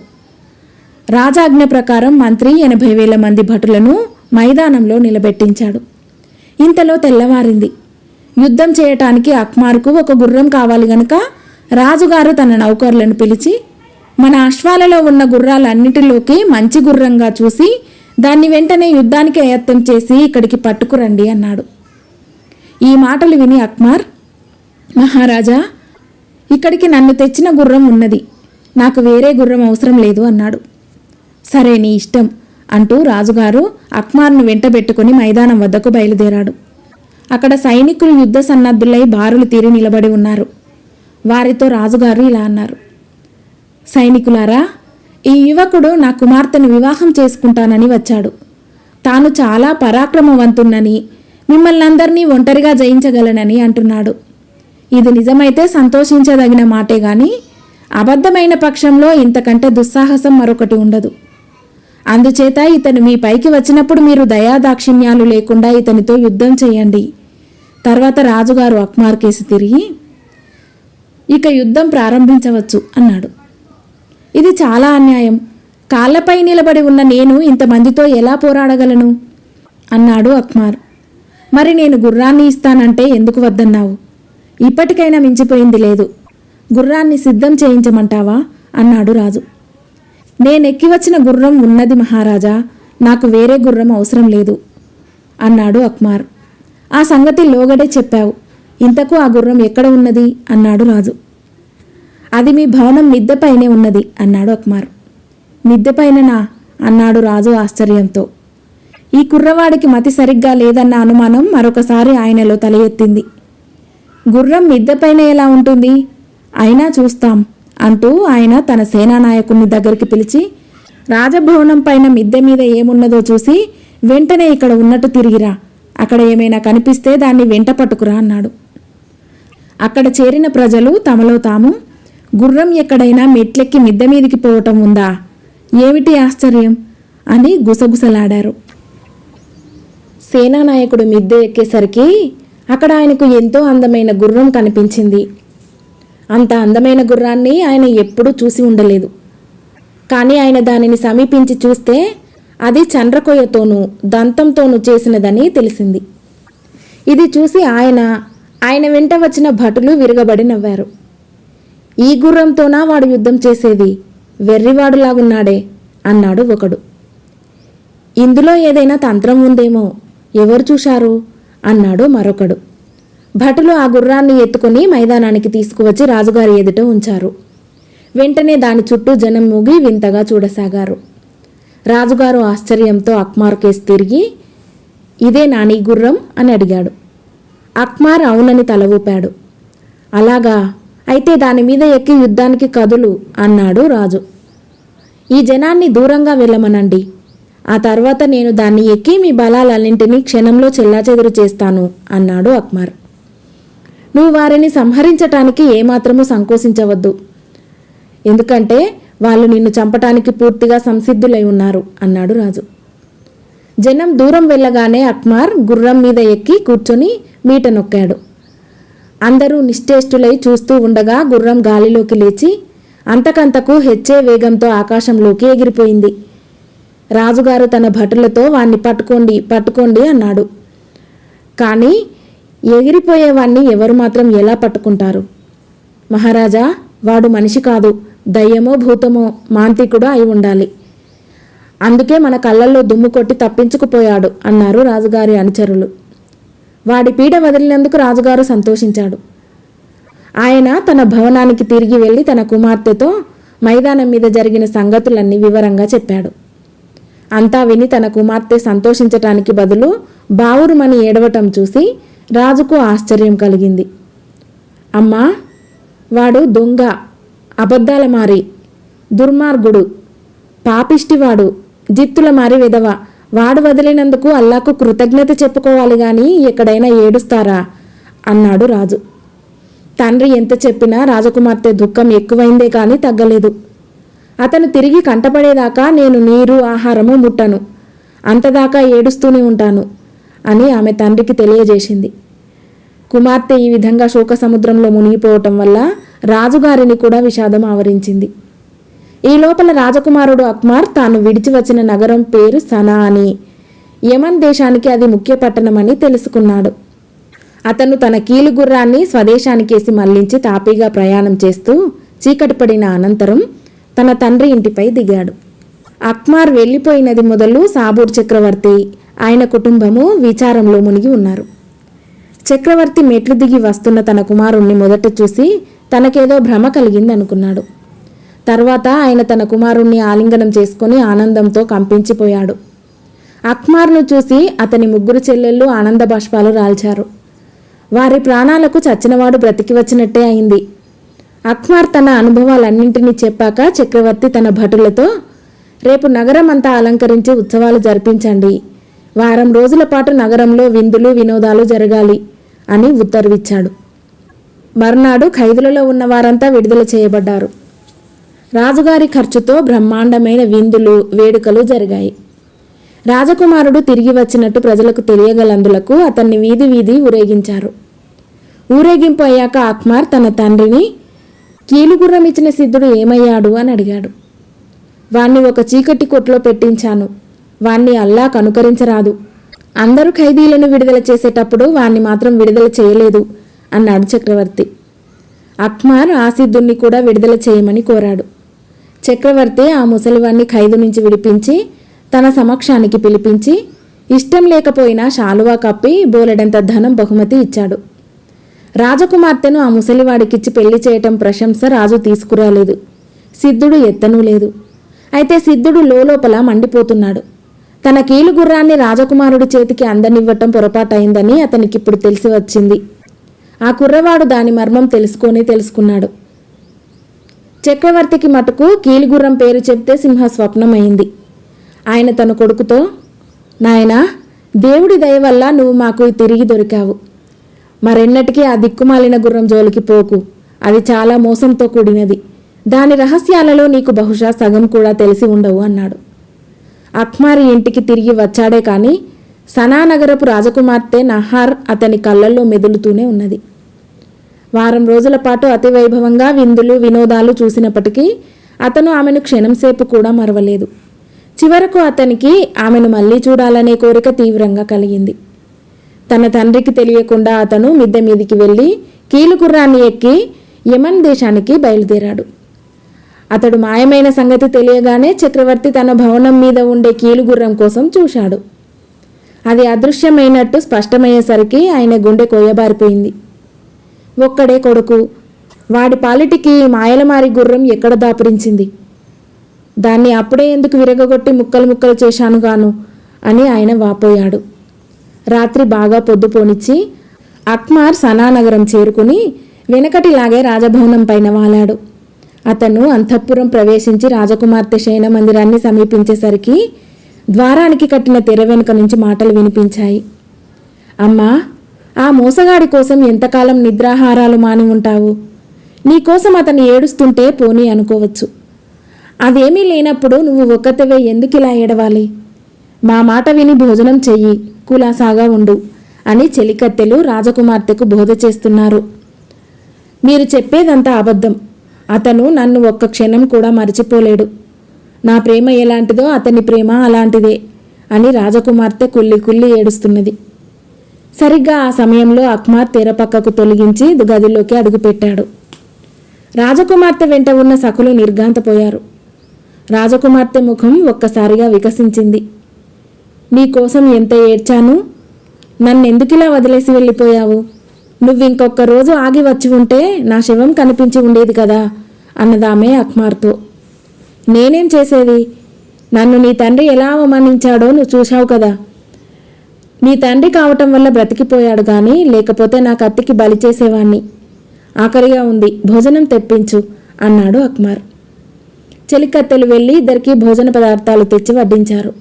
[SPEAKER 1] రాజాజ్ఞ ప్రకారం మంత్రి 80,000 మంది భటులను మైదానంలో నిలబెట్టించాడు. ఇంతలో తెల్లవారింది. యుద్ధం చేయటానికి అక్మార్కు ఒక గుర్రం కావాలి గనుక రాజుగారు తన నౌకర్లను పిలిచి, మన అశ్వాలలో ఉన్న గుర్రాలన్నిటిలోకి మంచి గుర్రంగా చూసి దాన్ని వెంటనే యుద్ధానికి యత్నం చేసి ఇక్కడికి పట్టుకురండి అన్నాడు. ఈ మాటలు విని అక్మర్, మహారాజా, ఇక్కడికి నన్ను తెచ్చిన గుర్రం ఉన్నది, నాకు వేరే గుర్రం అవసరం లేదు అన్నాడు. సరే, నీ ఇష్టం అంటూ రాజుగారు అక్మార్ను వెంటబెట్టుకుని మైదానం వద్దకు బయలుదేరాడు. అక్కడ సైనికులు యుద్ధ సన్నద్ధులై బారులు తీరి నిలబడి ఉన్నారు. వారితో రాజుగారు ఇలా అన్నారు. సైనికులారా, ఈ యువకుడు నా కుమార్తెను వివాహం చేసుకుంటానని వచ్చాడు. తాను చాలా పరాక్రమవంతున్నని, మిమ్మల్ని అందరినీ ఒంటరిగా జయించగలనని అంటున్నాడు. ఇది నిజమైతే సంతోషించదగిన మాటే గాని అబద్ధమైన పక్షంలో ఇంతకంటే దుస్సాహసం మరొకటి ఉండదు. అందుచేత ఇతను మీ పైకి వచ్చినప్పుడు మీరు దయాదాక్షిణ్యాలు లేకుండా ఇతనితో యుద్ధం చేయండి. తర్వాత రాజుగారు అక్మార్ కేసి తిరిగి, ఇక యుద్ధం ప్రారంభించవచ్చు అన్నాడు. ఇది చాలా అన్యాయం. కాళ్లపై నిలబడి ఉన్న నేను ఇంతమందితో ఎలా పోరాడగలను అన్నాడు అక్మార్. మరి నేను గుర్రాన్ని ఇస్తానంటే ఎందుకు వద్దన్నావు? ఇప్పటికైనా మించిపోయింది లేదు. గుర్రాన్ని సిద్ధం చేయించమంటావా అన్నాడు రాజు. నేనెక్కి వచ్చిన గుర్రం ఉన్నది మహారాజా, నాకు వేరే గుర్రం అవసరం లేదు అన్నాడు అక్మార్. ఆ సంగతి లోగడే చెప్పావు. ఇంతకు ఆ గుర్రం ఎక్కడ ఉన్నది అన్నాడు రాజు. అది మీ భవనం మిద్దెపైనే ఉన్నది అన్నాడు అక్మార్. మిద్దెపైననా అన్నాడు రాజు ఆశ్చర్యంతో. ఈ కుర్రవాడికి మతి సరిగ్గా లేదన్న అనుమానం మరొకసారి ఆయనలో తల ఎత్తింది. గుర్రం మిద్దెపైన ఎలా ఉంటుంది? అయినా చూస్తాం అంటూ ఆయన తన సేనానాయకుని దగ్గరికి పిలిచి, రాజభవనం పైన మిద్దె మీద ఏమున్నదో చూసి వెంటనే ఇక్కడ ఉన్నట్టు తిరిగిరా, అక్కడ ఏమైనా కనిపిస్తే దాన్ని వెంట పట్టుకురా అన్నాడు. అక్కడ చేరిన ప్రజలు తమలో తాము, గుర్రం ఎక్కడైనా మెట్లెక్కి మిద్దె మీదికి పోవటం ఉందా? ఏమిటి ఆశ్చర్యం అని గుసగుసలాడారు. సేనానాయకుడు మిద్దె ఎక్కేసరికి అక్కడ ఆయనకు ఎంతో అందమైన గుర్రం కనిపించింది. అంత అందమైన గుర్రాన్ని ఆయన ఎప్పుడూ చూసి ఉండలేదు. కానీ ఆయన దానిని సమీపించి చూస్తే అది చండ్రకొయ్యతోనూ దంతంతోనూ చేసినదని తెలిసింది. ఇది చూసి ఆయన వెంట వచ్చిన భటులు విరగబడి నవ్వారు. ఈ గుర్రంతోనా వాడు యుద్ధం చేసేది? వెర్రివాడులాగున్నాడే అన్నాడు ఒకడు. ఇందులో ఏదైనా తంత్రం ఉందేమో, ఎవరు చూశారు అన్నాడు మరొకడు. భటులు ఆ గుర్రాన్ని ఎత్తుకుని మైదానానికి తీసుకువచ్చి రాజుగారి ఎదుట ఉంచారు. వెంటనే దాని చుట్టూ జనం మూగి వింతగా చూడసాగారు. రాజుగారు ఆశ్చర్యంతో అక్మార్ కేసి తిరిగి, ఇదే నాని గుర్రం అని అడిగాడు. అక్మార్ అవునని తల ఊపాడు. అలాగా అయితే దాని మీద ఎక్కి యుద్ధానికి కదులు అన్నాడు రాజు. ఈ జనాన్ని దూరంగా వెళ్ళమనండి. ఆ తర్వాత నేను దాన్ని ఎక్కి మీ బలాలన్నింటినీ క్షణంలో చెల్లాచెదురు చేస్తాను అన్నాడు అక్మర్. నువ్వు వారిని సంహరించటానికి ఏమాత్రమూ సంకోచించవద్దు, ఎందుకంటే వాళ్ళు నిన్ను చంపటానికి పూర్తిగా సంసిద్ధులై ఉన్నారు అన్నాడు రాజు. జనం దూరం వెళ్ళగానే అక్మర్ గుర్రం మీద ఎక్కి కూర్చొని మీట నొక్కాడు. అందరూ నిశ్చేష్టులై చూస్తూ ఉండగా గుర్రం గాలిలోకి లేచి అంతకంతకు హెచ్చే వేగంతో ఆకాశంలోకి ఎగిరిపోయింది. రాజుగారు తన భటులతో వాణ్ణి పట్టుకోండి పట్టుకోండి అన్నాడు. కానీ ఎగిరిపోయేవాణ్ణి ఎవరు మాత్రం ఎలా పట్టుకుంటారు? మహారాజా, వాడు మనిషి కాదు, దయ్యమో భూతమో మాంత్రికుడో అయి ఉండాలి. అందుకే మన కళ్ళల్లో దుమ్ము కొట్టి తప్పించుకుపోయాడు అన్నారు రాజుగారి అనుచరులు. వాడి పీడ వదిలినందుకు రాజుగారు సంతోషించాడు. ఆయన తన భవనానికి తిరిగి వెళ్ళి తన కుమార్తెతో మైదానం మీద జరిగిన సంగతులన్నీ వివరంగా చెప్పాడు. అంతా విని తన కుమార్తె సంతోషించటానికి బదులు బావురుమని ఏడవటం చూసి రాజుకు ఆశ్చర్యం కలిగింది. అమ్మా, వాడు దొంగ, అబద్ధాల మారి, దుర్మార్గుడు, పాపిష్టివాడు, జిత్తుల మారి విధవ. వాడు వదిలినందుకు అల్లాకు కృతజ్ఞత చెప్పుకోవాలి గాని ఎక్కడైనా ఏడుస్తారా అన్నాడు రాజు. తండ్రి ఎంత చెప్పినా రాజకుమార్తె దుఃఖం ఎక్కువైందే కానీ తగ్గలేదు. అతను తిరిగి కంటపడేదాకా నేను నీరు ఆహారము ముట్టను, అంతదాకా ఏడుస్తూనే ఉంటాను అని ఆమె తండ్రికి తెలియజేసింది. కుమార్తె ఈ విధంగా శోక సముద్రంలో మునిగిపోవటం వల్ల రాజుగారిని కూడా విషాదం ఆవరించింది. ఈ లోపల రాజకుమారుడు అక్మర్ తాను విడిచి వచ్చిన నగరం పేరు సనా అని, యమన్ దేశానికి అది ముఖ్య పట్టణమని తెలుసుకున్నాడు. అతను తన కీలుగుర్రాన్ని స్వదేశానికేసి మళ్లించి తాపీగా ప్రయాణం చేస్తూ చీకటి పడిన అనంతరం తన తండ్రి ఇంటిపై దిగాడు. అక్మర్ వెళ్ళిపోయినది మొదలు సాబూర్ చక్రవర్తి, ఆయన కుటుంబము విచారంలో మునిగి ఉన్నారు. చక్రవర్తి మెట్లు దిగి వస్తున్న తన కుమారుణ్ణి మొదట చూసి తనకేదో భ్రమ కలిగిందనుకున్నాడు. తర్వాత ఆయన తన కుమారుణ్ణి ఆలింగనం చేసుకుని ఆనందంతో కంపించిపోయాడు. అక్మర్ను చూసి అతని ముగ్గురు చెల్లెళ్ళు ఆనంద బాష్పాలు రాల్చారు. వారి ప్రాణాలకు చచ్చినవాడు బ్రతికి వచ్చినట్టే అయింది. అక్మర్ తన అనుభవాలన్నింటినీ చెప్పాక చక్రవర్తి తన భటులతో, రేపు నగరం అంతా అలంకరించి ఉత్సవాలు జరిపించండి, వారం రోజుల పాటు నగరంలో విందులు వినోదాలు జరగాలి అని ఉత్తర్విచ్చాడు. మర్నాడు ఖైదులలో ఉన్న వారంతా విడుదల చేయబడ్డారు. రాజుగారి ఖర్చుతో బ్రహ్మాండమైన విందులు వేడుకలు జరిగాయి. రాజకుమారుడు తిరిగి వచ్చినట్టు ప్రజలకు తెలియగలందులకు అతన్ని వీధి వీధి ఊరేగించారు. ఊరేగింపు అయ్యాక అక్మర్ తన తండ్రిని, కీలుగుర్రం ఇచ్చిన సిద్ధుడు ఏమయ్యాడు అని అడిగాడు. వాణ్ణి ఒక చీకటి కొట్లో పెట్టించాను, వాణ్ణి అల్లా కనుకరించరాదు. అందరూ ఖైదీలను విడుదల చేసేటప్పుడు వాణ్ణి మాత్రం విడుదల చేయలేదు అన్నాడు చక్రవర్తి. అక్మర్ ఆ సిద్ధుణ్ణి కూడా విడుదల చేయమని కోరాడు. చక్రవర్తి ఆ ముసలివాణ్ణి ఖైదు నుంచి విడిపించి తన సమక్షానికి పిలిపించి ఇష్టం లేకపోయినా శాలువా కప్పి బోలెడంత ధనం బహుమతి ఇచ్చాడు. రాజకుమార్తెను ఆ ముసలివాడికిచ్చి పెళ్లి చేయటం ప్రశంస రాజు తీసుకురాలేదు. సిద్ధుడు ఎత్తనూ లేదు. అయితే సిద్ధుడు లోపల మండిపోతున్నాడు. తన కీలుగుర్రాన్ని రాజకుమారుడి చేతికి అందనివ్వటం పొరపాటైందని అతనికిప్పుడు తెలిసి వచ్చింది. ఆ కుర్రవాడు దాని మర్మం తెలుసుకున్నాడు. చక్రవర్తికి మటుకు కీలుగుర్రం పేరు చెప్తే సింహ స్వప్నమైంది. ఆయన తన కొడుకుతో, నాయనా, దేవుడి దయ వల్ల నువ్వు మాకు తిరిగి దొరికావు. మరెన్నటికీ ఆ దిక్కుమాలిన గుర్రం జోలికి పోకు, అది చాలా మోసంతో కూడినది. దాని రహస్యాలలో నీకు బహుశా సగం కూడా తెలిసి ఉండవు అన్నాడు. అక్మర్ ఇంటికి తిరిగి వచ్చాడే కానీ సనా నగరపు రాజకుమార్తె నహార్ అతని కళ్ళల్లో మెదులుతూనే ఉన్నది. వారం రోజుల పాటు అతి వైభవంగా విందులు వినోదాలు చూసినప్పటికీ అతను ఆమెను క్షణంసేపు కూడా మరవలేదు. చివరకు అతనికి ఆమెను మళ్ళీ చూడాలనే కోరిక తీవ్రంగా కలిగింది. తన తండ్రికి తెలియకుండా అతను మిద్దె మీదికి వెళ్ళి కీలుగుర్రాన్ని ఎక్కి యమన్ దేశానికి బయలుదేరాడు. అతడు మాయమైన సంగతి తెలియగానే చక్రవర్తి తన భవనం మీద ఉండే కీలుగుర్రం కోసం చూశాడు. అది అదృశ్యమైనట్టు స్పష్టమయ్యేసరికి ఆయన గుండె కొయ్యబారిపోయింది. ఒక్కడే కొడుకు, వాడి పాలిటికి మాయలమారి గుర్రం ఎక్కడ దాపురించింది? దాన్ని అప్పుడే ఎందుకు విరగగొట్టి ముక్కలు ముక్కలు చేశానుగాను అని ఆయన వాపోయాడు. రాత్రి బాగా పొద్దుపోనిచ్చి అక్మర్ సనా నగరం చేరుకుని వెనకటిలాగే రాజభవనం పైన వాలాడు. అతను అంతఃపురం ప్రవేశించి రాజకుమార్తె శయన మందిరాన్ని సమీపించేసరికి ద్వారానికి కట్టిన తెర వెనుక నుంచి మాటలు వినిపించాయి. అమ్మా, ఆ మోసగాడి కోసం ఎంతకాలం నిద్రాహారాలు మాని ఉంటావు? నీకోసం అతను ఏడుస్తుంటే పోనీ అనుకోవచ్చు. అదేమీ లేనప్పుడు నువ్వు ఒక్కతవే ఎందుకిలా ఏడవాలి? మా మాట విని భోజనం చెయ్యి, కులాసాగా ఉండు అని చెలికత్తెలు రాజకుమార్తెకు బోధ చేస్తున్నారు. మీరు చెప్పేదంతా అబద్ధం. అతను నన్ను ఒక్క క్షణం కూడా మర్చిపోలేడు. నా ప్రేమ ఎలాంటిదో అతని ప్రేమ అలాంటిదే అని రాజకుమార్తె కుళ్ళి కుళ్ళి ఏడుస్తున్నది. సరిగ్గా ఆ సమయంలో అక్మార్ తెర పక్కకు తొలగించి గదిలోకి అడుగుపెట్టాడు. రాజకుమార్తె వెంట ఉన్న సఖులు నిర్ఘాంతపోయారు. రాజకుమార్తె ముఖం ఒక్కసారిగా వికసించింది. నీకోసం ఎంత ఏడ్చాను, నన్నెందుకిలా వదిలేసి వెళ్ళిపోయావు? నువ్వింకొక్క రోజు ఆగి వచ్చి ఉంటే నా శవం కనిపించి ఉండేది కదా అన్నదామే అక్మార్తో. నేనేం చేసేది? నన్ను నీ తండ్రి ఎలా అవమానించాడో నువ్వు చూశావు కదా. నీ తండ్రి కావటం వల్ల బ్రతికిపోయాడు కానీ లేకపోతే నా కత్తికి బలి చేసేవాణ్ణి. ఆఖరిగా ఉంది, భోజనం తెప్పించు అన్నాడు అక్మార్. చెలికత్తెలు వెళ్ళి ఇద్దరికి భోజన పదార్థాలు తెచ్చి వడ్డించారు.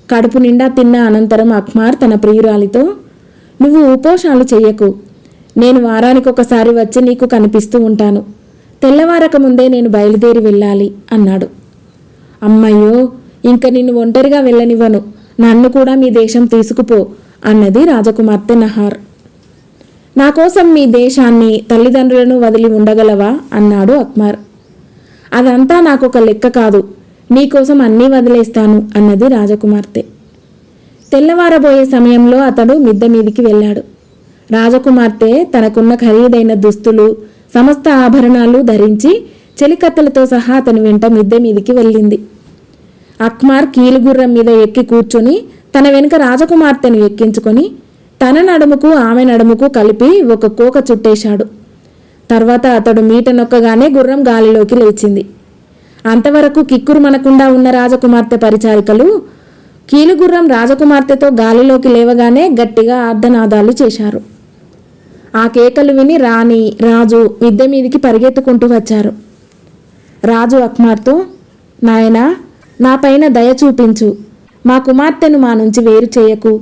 [SPEAKER 1] కడుపు నిండా తిన్న అనంతరం అక్మార్ తన ప్రియురాలితో, నువ్వు ఉపోషాలు చెయ్యకు, నేను వారానికొకసారి వచ్చి నీకు కనిపిస్తూ ఉంటాను. తెల్లవారక ముందే నేను బయలుదేరి వెళ్ళాలి అన్నాడు. అమ్మయ్యో, ఇంక నిన్ను ఒంటరిగా వెళ్ళనివ్వను, నన్ను కూడా మీ దేశం తీసుకుపో అన్నది రాజకుమార్తె నహార్. నా కోసం మీ దేశాన్ని తల్లిదండ్రులను వదిలి ఉండగలవా అన్నాడు అక్మార్. అదంతా నాకొక లెక్క కాదు, నీకోసం అన్నీ వదిలేస్తాను అన్నది రాజకుమార్తె. తెల్లవారబోయే సమయంలో అతడు మిద్దె మీదికి వెళ్ళాడు. రాజకుమార్తె తనకున్న ఖరీదైన దుస్తులు సమస్త ఆభరణాలు ధరించి చెలికత్తెలతో సహా అతని వెంట మిద్దె మీదికి వెళ్ళింది. అక్మార్ కీలుగుర్రం మీద ఎక్కి కూర్చొని తన వెనుక రాజకుమార్తెను ఎక్కించుకొని తన నడుముకు ఆమె నడుముకు కలిపి ఒక కోక చుట్టేశాడు. తర్వాత అతడు మీట నొక్కగానే గుర్రం గాలిలోకి లేచింది. అంతవరకు కిక్కురు మనకుండా ఉన్న రాజకుమార్తె పరిచారికలు కీలుగుర్రం రాజకుమార్తెతో గాలిలోకి లేవగానే గట్టిగా ఆర్ధనాదాలు చేశారు. ఆ కేకలు విని రాణి, రాజు మిద్దె మీదికి పరిగెత్తుకుంటూ వచ్చారు. రాజు అక్మార్తో, నాయనా, నా పైన దయ చూపించు, మా కుమార్తెను మా నుంచి వేరు చేయకు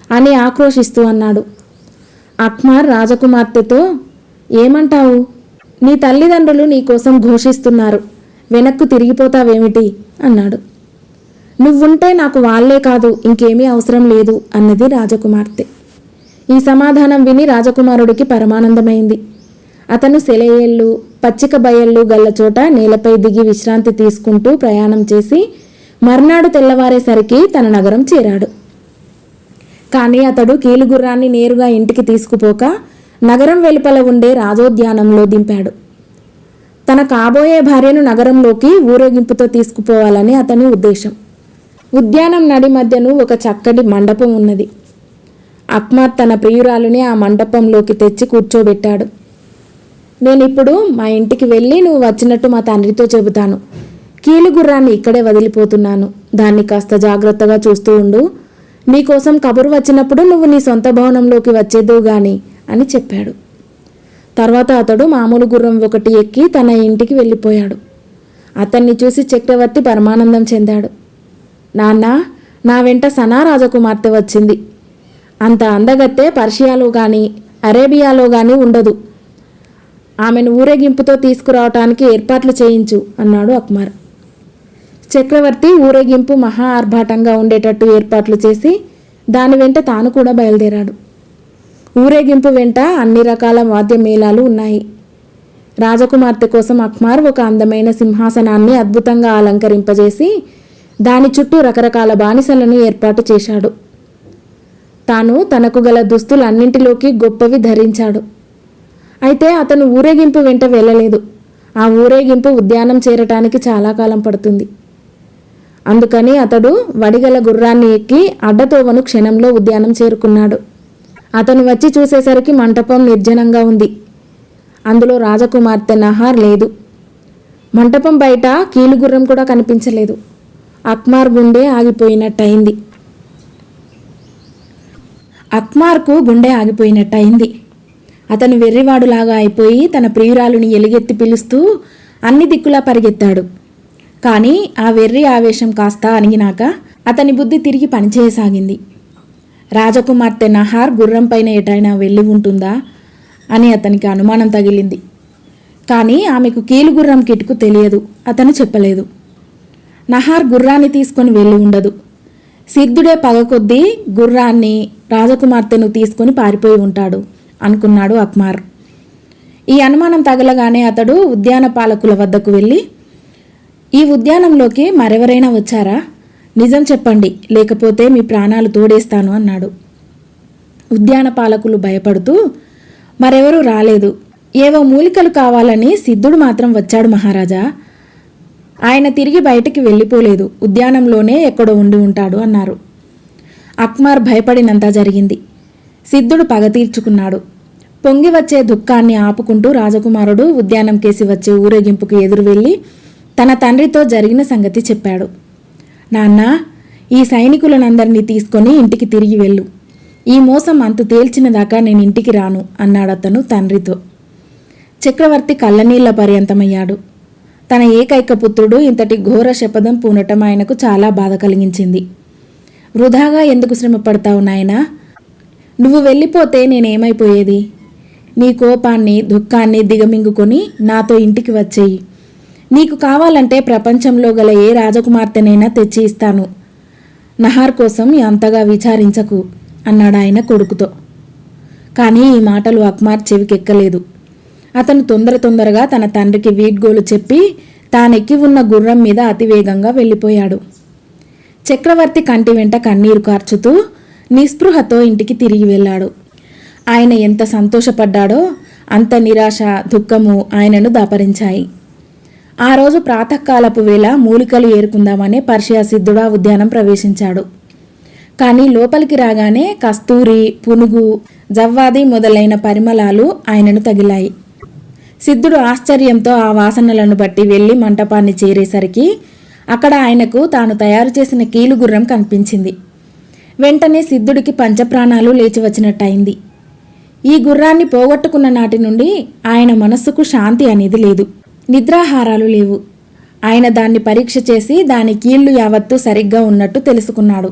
[SPEAKER 1] అని ఆక్రోశిస్తూ అన్నాడు. అక్మార్ రాజకుమార్తెతో, ఏమంటావు? నీ తల్లిదండ్రులు నీకోసం ఘోషిస్తున్నారు, వెనక్కు తిరిగిపోతావేమిటి అన్నాడు. నువ్వుంటే నాకు వాళ్లే కాదు ఇంకేమీ అవసరం లేదు అన్నది రాజకుమార్తె. ఈ సమాధానం విని రాజకుమారుడికి పరమానందమైంది. అతను సెలయేళ్ళు, పచ్చిక బయళ్ళు గల్ల చోట నేలపై దిగి విశ్రాంతి తీసుకుంటూ ప్రయాణం చేసి మర్నాడు తెల్లవారేసరికి తన నగరం చేరాడు. కానీ అతడు కీలుగుర్రాన్ని నేరుగా ఇంటికి తీసుకుపోక నగరం వెలుపల ఉండే రాజోద్యానంలో దింపాడు. తన కాబోయే భార్యను నగరంలోకి ఊరేగింపుతో తీసుకుపోవాలని అతని ఉద్దేశం. ఉద్యానం నడి మధ్యను ఒక చక్కటి మండపం ఉన్నది. అక్మార్ తన ప్రియురాలిని ఆ మండపంలోకి తెచ్చి కూర్చోబెట్టాడు. నేనిప్పుడు మా ఇంటికి వెళ్ళి నువ్వు వచ్చినట్టు మా తండ్రితో చెబుతాను. కీలుగుర్రాన్ని ఇక్కడే వదిలిపోతున్నాను, దాన్ని కాస్త జాగ్రత్తగా చూస్తూ ఉండు. నీకోసం కబురు వచ్చినప్పుడు నువ్వు నీ సొంత భవనంలోకి వచ్చేద్దువు గాని అని చెప్పాడు. తర్వాత అతడు మామూలు గుర్రం ఒకటి ఎక్కి తన ఇంటికి వెళ్ళిపోయాడు. అతన్ని చూసి చక్రవర్తి పరమానందం చెందాడు. నాన్న, నా వెంట సనా రాజకుమార్తె వచ్చింది. అంత అందగత్తె పర్షియాలో కానీ అరేబియాలో కానీ ఉండదు. ఆమెను ఊరేగింపుతో తీసుకురావటానికి ఏర్పాట్లు చేయించు అన్నాడు అక్మార్. చక్రవర్తి ఊరేగింపు మహా ఆర్భాటంగా ఉండేటట్టు ఏర్పాట్లు చేసి దాని వెంట తాను కూడా బయలుదేరాడు. ఊరేగింపు వెంట అన్ని రకాల వాద్యమేళాలు ఉన్నాయి. రాజకుమార్తె కోసం అక్మార్ ఒక అందమైన సింహాసనాన్ని అద్భుతంగా అలంకరింపజేసి దాని చుట్టూ రకరకాల బానిసలను ఏర్పాటు చేశాడు. తాను తనకు గల దుస్తులన్నింటిలోకి గొప్పవి ధరించాడు. అయితే అతను ఊరేగింపు వెంట వెళ్ళలేదు. ఆ ఊరేగింపు ఉద్యానం చేరటానికి చాలా కాలం పడుతుంది. అందుకని అతడు వడిగల గుర్రాన్ని ఎక్కి అడ్డతోవను క్షణంలో ఉద్యానం చేరుకున్నాడు. అతను వచ్చి చూసేసరికి మంటపం నిర్జనంగా ఉంది. అందులో రాజకుమార్తె నహార్ లేదు. మంటపం బయట కీలుగుర్రం కూడా కనిపించలేదు. అక్మార్ గుండె ఆగిపోయినట్టయింది. అక్మార్కు గుండె ఆగిపోయినట్టయింది. అతను వెర్రివాడులాగా అయిపోయి తన ప్రియురాలుని ఎలుగెత్తి పిలుస్తూ అన్ని దిక్కులా పరిగెత్తాడు. కానీ ఆ వెర్రి ఆవేశం కాస్త అణిగినాక అతని బుద్ధి తిరిగి పనిచేయసాగింది. రాజకుమార్తె నహార్ గుర్రంపైన ఎటైనా వెళ్ళి ఉంటుందా అని అతనికి అనుమానం తగిలింది. కానీ ఆమెకు కీలుగుర్రం కిటుకు తెలియదు, అతను చెప్పలేదు. నహార్ గుర్రాన్ని తీసుకొని వెళ్ళి ఉండదు. సిద్ధుడే పగ కొద్దీ గుర్రాన్ని, రాజకుమార్తెను తీసుకొని పారిపోయి ఉంటాడు అనుకున్నాడు అక్మార్. ఈ అనుమానం తగలగానే అతడు ఉద్యాన పాలకుల వద్దకు వెళ్ళి, ఈ ఉద్యానంలోకి మరెవరైనా వచ్చారా? నిజం చెప్పండి, లేకపోతే మీ ప్రాణాలు తోడేస్తాను అన్నాడు. ఉద్యాన పాలకులు భయపడుతూ, మరెవరూ రాలేదు, ఏవో మూలికలు కావాలని సిద్ధుడు మాత్రం వచ్చాడు మహారాజా. ఆయన తిరిగి బయటికి వెళ్ళిపోలేదు, ఉద్యానంలోనే ఎక్కడో ఉండి ఉంటాడు అన్నారు. అక్మార్ భయపడినంత జరిగింది. సిద్ధుడు పగ తీర్చుకున్నాడు. పొంగి వచ్చే దుఃఖాన్ని ఆపుకుంటూ రాజకుమారుడు ఉద్యానం కేసి వచ్చే ఊరేగింపుకు ఎదురు వెళ్ళి తన తండ్రితో జరిగిన సంగతి చెప్పాడు. నాన్న, ఈ సైనికులనందరినీ తీసుకొని ఇంటికి తిరిగి వెళ్ళు. ఈ మోసం అంతు తేల్చిన దాకా నేను ఇంటికి రాను అన్నాడతను తండ్రితో. చక్రవర్తి కళ్ళనీళ్ల పర్యంతమయ్యాడు. తన ఏకైక పుత్రుడు ఇంతటి ఘోర శపథం పూనటం ఆయనకు చాలా బాధ కలిగించింది. వృధాగా ఎందుకు శ్రమ పడతావు నాయనా? నువ్వు వెళ్ళిపోతే నేనేమైపోయేది? నీ కోపాన్ని, దుఃఖాన్ని దిగమింగుకొని నాతో ఇంటికి వచ్చేయి. నీకు కావాలంటే ప్రపంచంలో గల ఏ రాజకుమార్తెనైనా తెచ్చి ఇస్తాను. నహార్ కోసం అంతగా విచారించకు అన్నాడు ఆయన కొడుకుతో. కానీ ఈ మాటలు అక్మార్ చెవికెక్కలేదు. అతను తొందరగా తన తండ్రికి వీడ్గోలు చెప్పి తానెక్కి ఉన్న గుర్రం మీద అతివేగంగా వెళ్ళిపోయాడు. చక్రవర్తి కంటి వెంట కన్నీరు కార్చుతూ నిస్పృహతో ఇంటికి తిరిగి వెళ్ళాడు. ఆయన ఎంత సంతోషపడ్డాడో అంత నిరాశ, దుఃఖము ఆయనను దాపరించాయి. ఆ రోజు ప్రాతకాలపు వేళ మూలికలు ఏరుకుందామని పర్షియా సిద్ధుడా ఉద్యానం ప్రవేశించాడు. కానీ లోపలికి రాగానే కస్తూరి, పునుగు, జవ్వాది మొదలైన పరిమళాలు ఆయనను తగిలాయి. సిద్ధుడు ఆశ్చర్యంతో ఆ వాసనలను బట్టి వెళ్ళి మంటపాన్ని చేరేసరికి అక్కడ ఆయనకు తాను తయారు చేసిన కీలుగుర్రం కనిపించింది. వెంటనే సిద్ధుడికి పంచప్రాణాలు లేచి వచ్చినట్టయింది. ఈ గుర్రాన్ని పోగొట్టుకున్న నాటి నుండి ఆయన మనస్సుకు శాంతి అనేది లేదు, నిద్రాహారాలు లేవు. ఆయన దాన్ని పరీక్ష చేసి దాని కీళ్లు యావత్తూ సరిగ్గా ఉన్నట్టు తెలుసుకున్నాడు.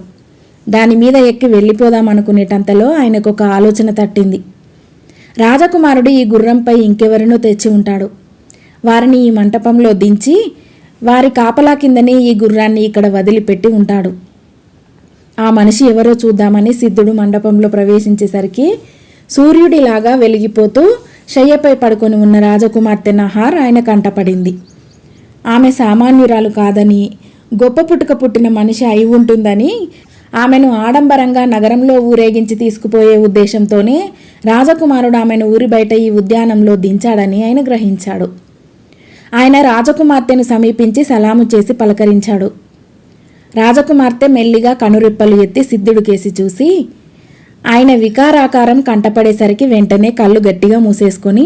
[SPEAKER 1] దాని మీద ఎక్కి వెళ్ళిపోదామనుకునేటంతలో ఆయనకు ఒక ఆలోచన తట్టింది. రాజకుమారుడు ఈ గుర్రంపై ఇంకెవరినో తెచ్చి ఉంటాడు. వారిని ఈ మంటపంలో దించి వారి కాపలా కిందనే ఈ గుర్రాన్ని ఇక్కడ వదిలిపెట్టి ఉంటాడు. ఆ మనిషి ఎవరో చూద్దామని సిద్ధుడు మండపంలో ప్రవేశించేసరికి సూర్యుడిలాగా వెలిగిపోతూ శయ్యపై పడుకొని ఉన్న రాజకుమార్తె నహార్ ఆయన కంటపడింది. ఆమె సామాన్యురాలు కాదని, గొప్ప పుట్టుక పుట్టిన మనిషి అయి ఉంటుందని, ఆమెను ఆడంబరంగా నగరంలో ఊరేగించి తీసుకుపోయే ఉద్దేశంతోనే రాజకుమారుడు ఆమెను ఊరి బయట ఈ ఉద్యానంలో దించాడని ఆయన గ్రహించాడు. ఆయన రాజకుమార్తెను సమీపించి సలాము చేసి పలకరించాడు. రాజకుమార్తె మెల్లిగా కనురెప్పలు ఎత్తి సిద్ధుడు కేసి చూసి ఆయన వికారాకారం కంటపడేసరికి వెంటనే కళ్ళు గట్టిగా మూసేసుకొని,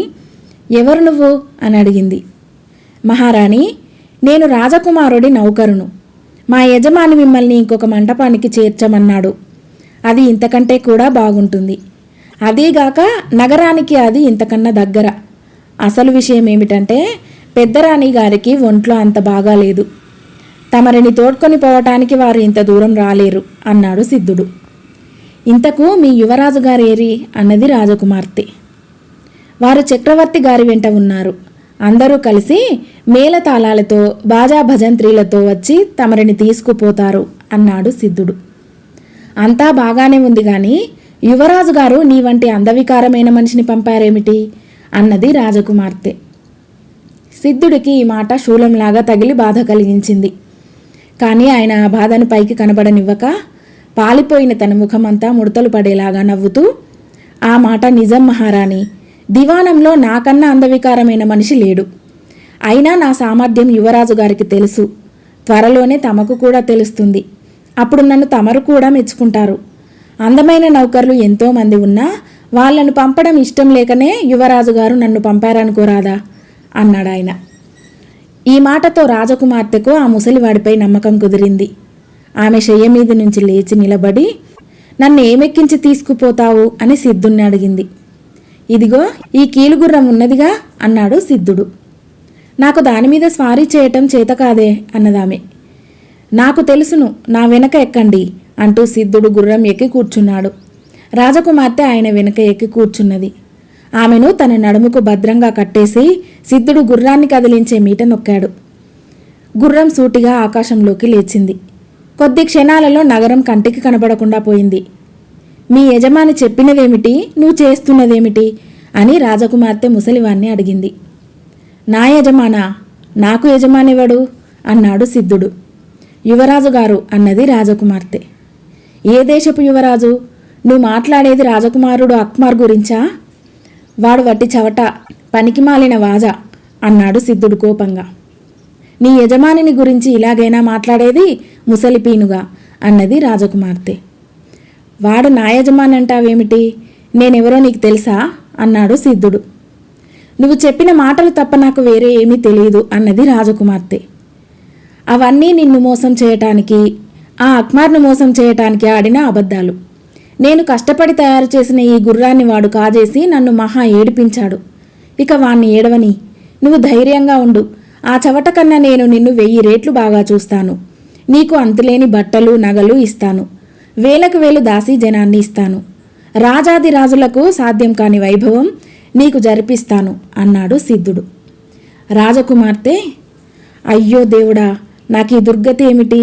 [SPEAKER 1] ఎవరు నువ్వు అని అడిగింది. మహారాణి, నేను రాజకుమారుడి నౌకరును. మా యజమాని మిమ్మల్ని ఇంకొక మంటపానికి చేర్చమన్నాడు. అది ఇంతకంటే కూడా బాగుంటుంది. అదీగాక నగరానికి అది ఇంతకన్నా దగ్గర. అసలు విషయం ఏమిటంటే పెద్దరాణి గారికి ఒంట్లో అంత బాగాలేదు. తమరిని తోడ్కొని పోవటానికి వారు ఇంత దూరం రాలేరు అన్నాడు సిద్ధుడు. ఇంతకు మీ యువరాజు గారేరి అన్నది రాజకుమార్తె. వారు చక్రవర్తి గారి వెంట ఉన్నారు. అందరూ కలిసి మేళతాళాలతో, బాజా భజంత్రీలతో వచ్చి తమరిని తీసుకుపోతారు అన్నాడు సిద్ధుడు. అంతా బాగానే ఉంది గాని యువరాజు గారు నీ వంటి అందవికారమైన మనిషిని పంపారేమిటి అన్నది రాజకుమార్తె. సిద్ధుడికి ఈ మాట శూలంలాగా తగిలి బాధ కలిగించింది. కానీ ఆయన ఆ బాధను పైకి కనబడనివ్వక పాలిపోయిన తన ముఖమంతా ముడతలు పడేలాగా నవ్వుతూ, ఆ మాట నిజం మహారాణి. దివానంలో నాకన్నా అందవికారమైన మనిషి లేడు. అయినా నా సామర్థ్యం యువరాజు గారికి తెలుసు. త్వరలోనే తమకు కూడా తెలుస్తుంది. అప్పుడు నన్ను తమరు కూడా మెచ్చుకుంటారు. అందమైన నౌకర్లు ఎంతోమంది ఉన్నా వాళ్లను పంపడం ఇష్టం లేకనే యువరాజు గారు నన్ను పంపారనుకోరాదా అన్నాడాయన. ఈ మాటతో రాజకుమార్తెకు ఆ ముసలివాడిపై నమ్మకం కుదిరింది. ఆమె శయ్య మీద నుంచి లేచి నిలబడి, నన్ను ఏమెక్కించి తీసుకుపోతావు అని సిద్ధుణ్ణి అడిగింది. ఇదిగో ఈ కీలుగుర్రం ఉన్నదిగా అన్నాడు సిద్ధుడు. నాకు దానిమీద స్వారీ చేయటం చేతకాదే అన్నదామె. నాకు తెలుసును, నా వెనక ఎక్కండి అంటూ సిద్ధుడు గుర్రం ఎక్కి కూర్చున్నాడు. రాజకుమార్తె ఆయన వెనక ఎక్కి కూర్చున్నది. ఆమెను తన నడుముకు భద్రంగా కట్టేసి సిద్ధుడు గుర్రాన్ని కదిలించే మీట నొక్కాడు. గుర్రం సూటిగా ఆకాశంలోకి లేచింది. కొద్ది క్షణాలలో నగరం కంటికి కనబడకుండా పోయింది. మీ యజమాని చెప్పినదేమిటి, నువ్వు చేస్తున్నదేమిటి అని రాజకుమార్తె ముసలివాణ్ణి అడిగింది. నా యజమానా? నాకు యజమానివడు అన్నాడు సిద్ధుడు. యువరాజు గారు అన్నది రాజకుమార్తె. ఏ దేశపు యువరాజు? నువ్వు మాట్లాడేది రాజకుమారుడు అక్మార్ గురించా? వాడు వట్టి చవట, పనికిమాలిన వాజా అన్నాడు సిద్ధుడు కోపంగా. నీ యజమానిని గురించి ఇలాగైనా మాట్లాడేది ముసలిపీనుగా అన్నది రాజకుమార్తె. వాడు నా యజమాని అంటావేమిటి? నేనెవరో నీకు తెలుసా అన్నాడు సిద్ధుడు. నువ్వు చెప్పిన మాటలు తప్ప నాకు వేరే ఏమీ తెలియదు అన్నది రాజకుమార్తె. అవన్నీ నిన్ను మోసం చేయటానికి, ఆ అక్మార్ను మోసం చేయటానికి ఆడిన అబద్ధాలు. నేను కష్టపడి తయారు చేసిన ఈ గుర్రాన్ని వాడు కాజేసి నన్ను మహా ఏడిపించాడు. ఇక వాణ్ణి ఏడవని. నువ్వు ధైర్యంగా ఉండు. ఆ చవట కన్నా నేను నిన్ను 1000 రెట్లు బాగా చూస్తాను. నీకు అంతులేని బట్టలు నగలు ఇస్తాను. వేలకు వేలు దాసీ జనాన్ని ఇస్తాను. రాజాది రాజులకు సాధ్యం కాని వైభవం నీకు జరిపిస్తాను అన్నాడు సిద్ధుడు. రాజకుమార్తె, అయ్యో దేవుడా, నాకు ఈ దుర్గతి ఏమిటి?